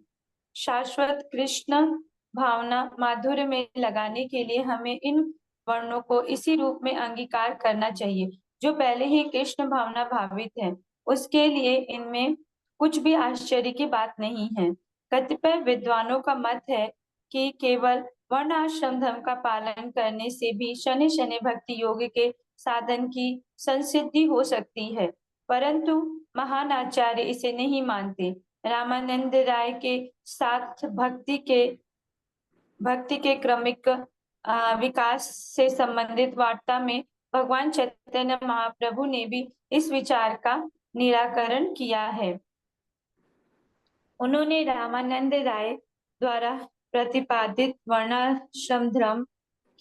शाश्वत कृष्ण भावना माधुर्य में लगाने के लिए हमें इन वर्णों को इसी रूप में अंगीकार करना चाहिए जो पहले ही कृष्ण भावना भावित है। उसके लिए इनमें कुछ भी आश्चर्य की बात नहीं है। कतिपय विद्वानों का मत है कि केवल वर्ण आश्रम धर्म का पालन करने से भी शनि शनि भक्ति योग के साधन की संसिद्धि हो सकती है, परंतु महान आचार्य इसे नहीं मानते। रामानंद राय के साथ भक्ति के क्रमिक विकास से संबंधित वार्ता में भगवान चैतन्य महाप्रभु ने भी इस विचार का निराकरण किया है। उन्होंने रामानंद राय द्वारा प्रतिपादित वर्णाश्रम धर्म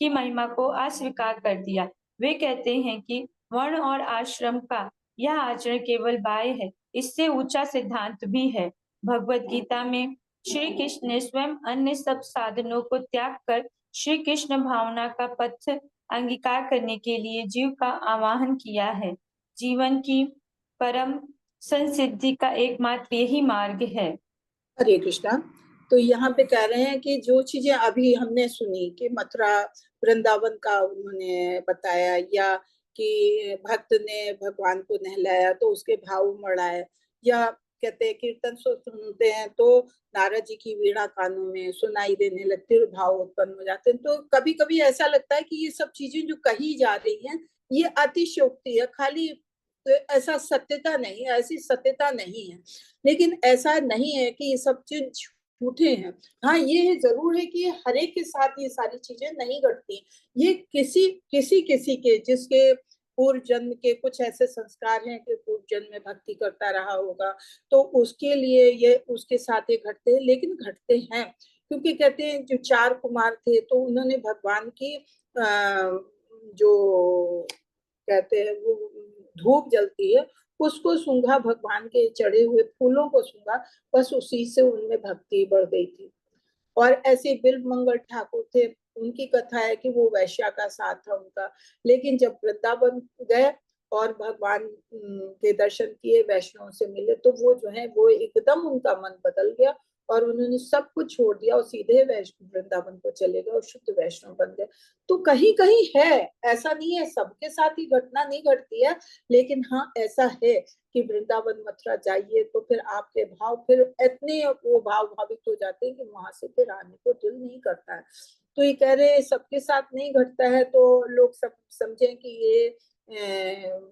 की महिमा को अस्वीकार कर दिया। वे कहते हैं कि वर्ण और आश्रम का यह आचरण केवल बाह्य है, इससे ऊंचा सिद्धांत भी है। भगवत गीता में श्री कृष्ण ने स्वयं अन्य सब साधनों को त्याग कर श्री कृष्ण भावना का पथ अंगीकार करने के लिए जीव का आवाहन किया है। जीवन की परम संसिद्धि का एकमात्र यही मार्ग है। हरे कृष्णा। तो यहाँ पे कह रहे हैं कि जो चीजें अभी हमने सुनी कि मथुरा वृंदावन का उन्होंने बताया, या कि भक्त ने भगवान को नहलाया तो उसके भाव मढ़ाए, या कहते हैं कीर्तन सुनते हैं तो नारद जी की वीणा कानों में सुनाई देने लगती है, भाव उत्पन्न हो जाते हैं। तो कभी कभी ऐसा लगता है कि ये सब चीजें जो कही जा रही हैं ये अतिशयोक्ति है, खाली ऐसा सत्यता नहीं है, ऐसी सत्यता नहीं है। लेकिन ऐसा नहीं है कि ये सब चीज उठे हैं। हाँ, ये जरूर है कि हर एक के साथ ये सारी चीजें नहीं घटती। ये किसी किसी किसी के, जिसके पूर्व जन्म के कुछ ऐसे संस्कार हैं कि पूर्व जन्म में भक्ति करता रहा होगा, तो उसके लिए ये उसके साथ ये घटते हैं, लेकिन घटते हैं। क्योंकि कहते हैं जो 4 कुमार थे तो उन्होंने भगवान की जो कहते हैं वो धूप जलती है उसको सूंघा, भगवान के चढ़े हुए फूलों को सूंघा, बस उसी से उनमें भक्ति बढ़ गई थी। और ऐसे बिल्व मंगल ठाकुर थे, उनकी कथा है कि वो वैश्या का साथ था उनका, लेकिन जब वृंदावन गए और भगवान के दर्शन किए, वैष्णव से मिले, तो वो जो है वो एकदम उनका मन बदल गया और उन्होंने सब कुछ छोड़ दिया और सीधे वैष्णव वृंदावन को चले गए और शुद्ध वैष्णव बन गए। तो कहीं कहीं है, ऐसा नहीं है सबके साथ ही घटना नहीं घटती है, लेकिन हाँ ऐसा है कि वृंदावन मथुरा जाइए तो फिर आपके भाव फिर इतने वो भाव भावित हो जाते हैं कि वहां से फिर आने को दिल नहीं करता है। तो ये कह रहे सबके साथ नहीं घटता है तो लोग सब समझें कि ये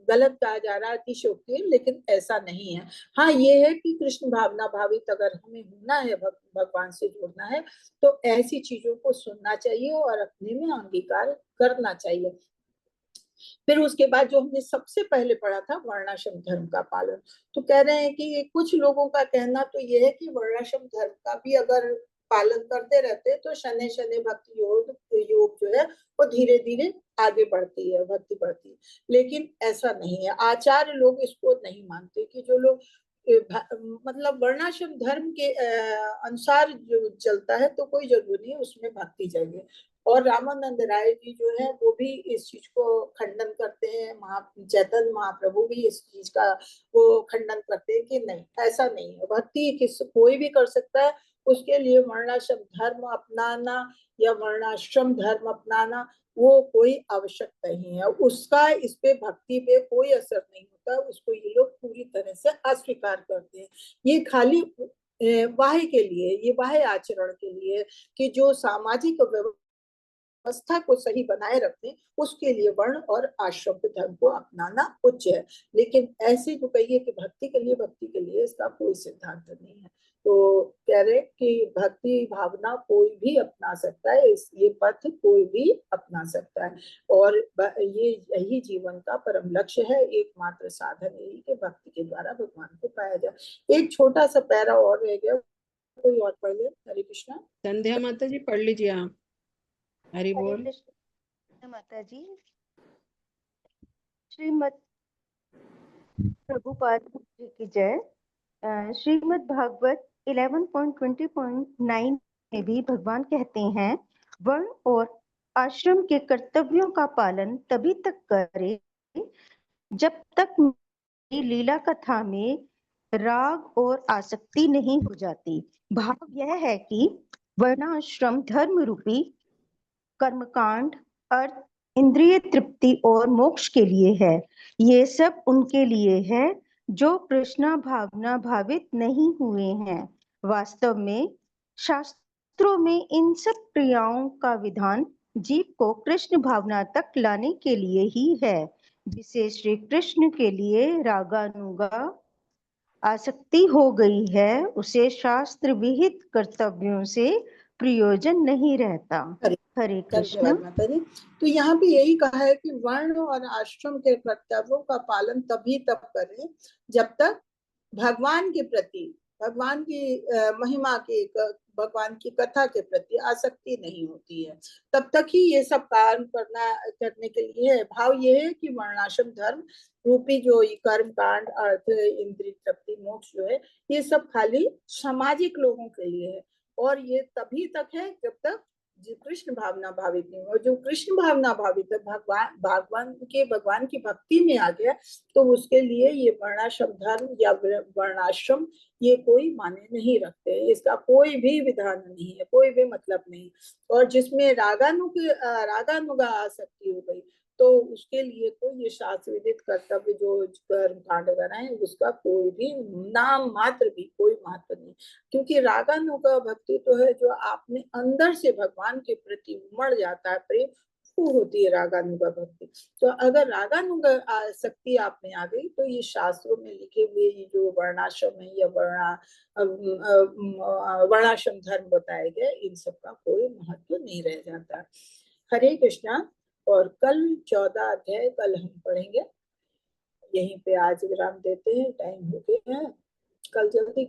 गलत कहा जा रहा है, अतिशयोक्ति है, लेकिन ऐसा नहीं है। हाँ ये है कि कृष्ण भावना भावित अगर हमें होना है, भगवान से जुड़ना है, तो ऐसी चीजों को सुनना चाहिए और अपने में अंगीकार करना चाहिए। फिर उसके बाद जो हमने सबसे पहले पढ़ा था वर्णाश्रम धर्म का पालन, तो कह रहे हैं कि कुछ लोगों का कहना तो ये है कि वर्णाश्रम धर्म का भी अगर पालन करते रहते तो शनै शनै भक्ति योग जो है वो धीरे धीरे आगे बढ़ती है, भक्ति बढ़ती है। लेकिन ऐसा नहीं है, आचार्य लोग इसको नहीं मानते कि जो लोग मतलब वर्णाश्रम धर्म के अनुसार जो चलता है तो कोई जरूरी नहीं उसमें भक्ति चाहिए। और रामानंद राय जी जो है वो भी इस चीज को खंडन करते हैं, चैतन्य महाप्रभु भी इस चीज का वो खंडन करते हैं कि नहीं ऐसा नहीं है, भक्ति कोई भी कर सकता है। उसके लिए वर्णाश्रम धर्म अपनाना या वर्णाश्रम धर्म अपनाना वो कोई आवश्यक नहीं है, उसका इस पे भक्ति पे कोई असर नहीं होता, उसको ये लोग पूरी तरह से अस्वीकार करते हैं। ये खाली वाहे के लिए, ये वाहे आचरण के लिए कि जो सामाजिक व्यवस्था को सही बनाए रखने, उसके लिए वर्ण और आश्रम के धर्म को अपनाना उच्च है। लेकिन ऐसे जो कहिए कि भक्ति के लिए इसका कोई सिद्धांत नहीं है। तो कह रहे कि भक्ति भावना कोई भी अपना सकता है, ये पथ कोई भी अपना सकता है और ये यही जीवन का परम लक्ष्य है, एकमात्र साधन यही कि भक्ति के द्वारा भगवान को पाया जाए। एक छोटा सा पैरा और रह गया, कोई और पढ़ ले। हरे कृष्णा। संध्या माता जी पढ़ लीजिए आप। हरि हरे बोल। कृष्ण माता जी। श्रीमद प्रभुपाद जी की जय। श्रीमद् भागवत 11.20.9 में भी भगवान कहते हैं, वर्ण और आश्रम के कर्तव्यों का पालन तभी तक करे जब तक मेरी लीला कथा में राग और आसक्ति नहीं हो जाती। भाव यह है कि वर्णाश्रम धर्म रूपी कर्मकांड अर्थ, इंद्रिय तृप्ति और मोक्ष के लिए है। ये सब उनके लिए है जो कृष्णा भावना भावित नहीं हुए हैं। वास्तव में शास्त्रों में इन सब क्रियाओं का विधान जीव को कृष्ण भावना तक लाने के लिए ही है। जिसे श्री कृष्ण के लिए रागानुगा आसक्ति हो गई है, उसे शास्त्र विहित कर्तव्यों से प्रयोजन नहीं रहता। हरे कृष्ण। धन्यवाद माता जी। तो यहाँ पे यही कहा है कि वर्ण और आश्रम के कर्तव्यों का पालन तभी तब करें जब तक भगवान के प्रति, भगवान की महिमा के, भगवान की कथा के प्रति आसक्ति नहीं होती है, तब तक ही ये सब काम करने के लिए है। भाव ये है कि वर्णाश्रम धर्म रूपी जो कर्म कांड अर्थ इंद्रिय तृप्ति मोक्ष जो है, ये सब खाली सामाजिक लोगों के लिए है और ये तभी तक है जब तक कृष्ण भावना भावित नहीं हो। जो कृष्ण भावना भावित है, भगवान की भक्ति में आ गया, तो उसके लिए ये वर्णाश्रम धर्म या वर्णाश्रम ये कोई माने नहीं रखते, इसका कोई भी विधान नहीं है, कोई भी मतलब नहीं। और जिसमें रागानुगा आसक्ति हो गई तो उसके लिए तो ये शास्त्र विदित कर्तव्य जो कर्म कांड वगैरह है उसका कोई भी नाम मात्र भी कोई महत्व नहीं। क्योंकि रागानुगा भक्ति तो है जो आपने अंदर से भगवान के प्रति उमड़ जाता है प्रेम, वो होती है रागानुगा भक्ति। तो अगर रागानुगा शक्ति आप में आ गई तो ये शास्त्रों में लिखे हुए ये जो वर्णाश्रम है या वर्णाश्रम धर्म बताए गए, इन सब का कोई महत्व नहीं रह जाता। हरे कृष्णा। और कल 14 अध्याय कल हम पढ़ेंगे। यहीं पे आज विराम देते हैं, टाइम हो गया है, कल जल्दी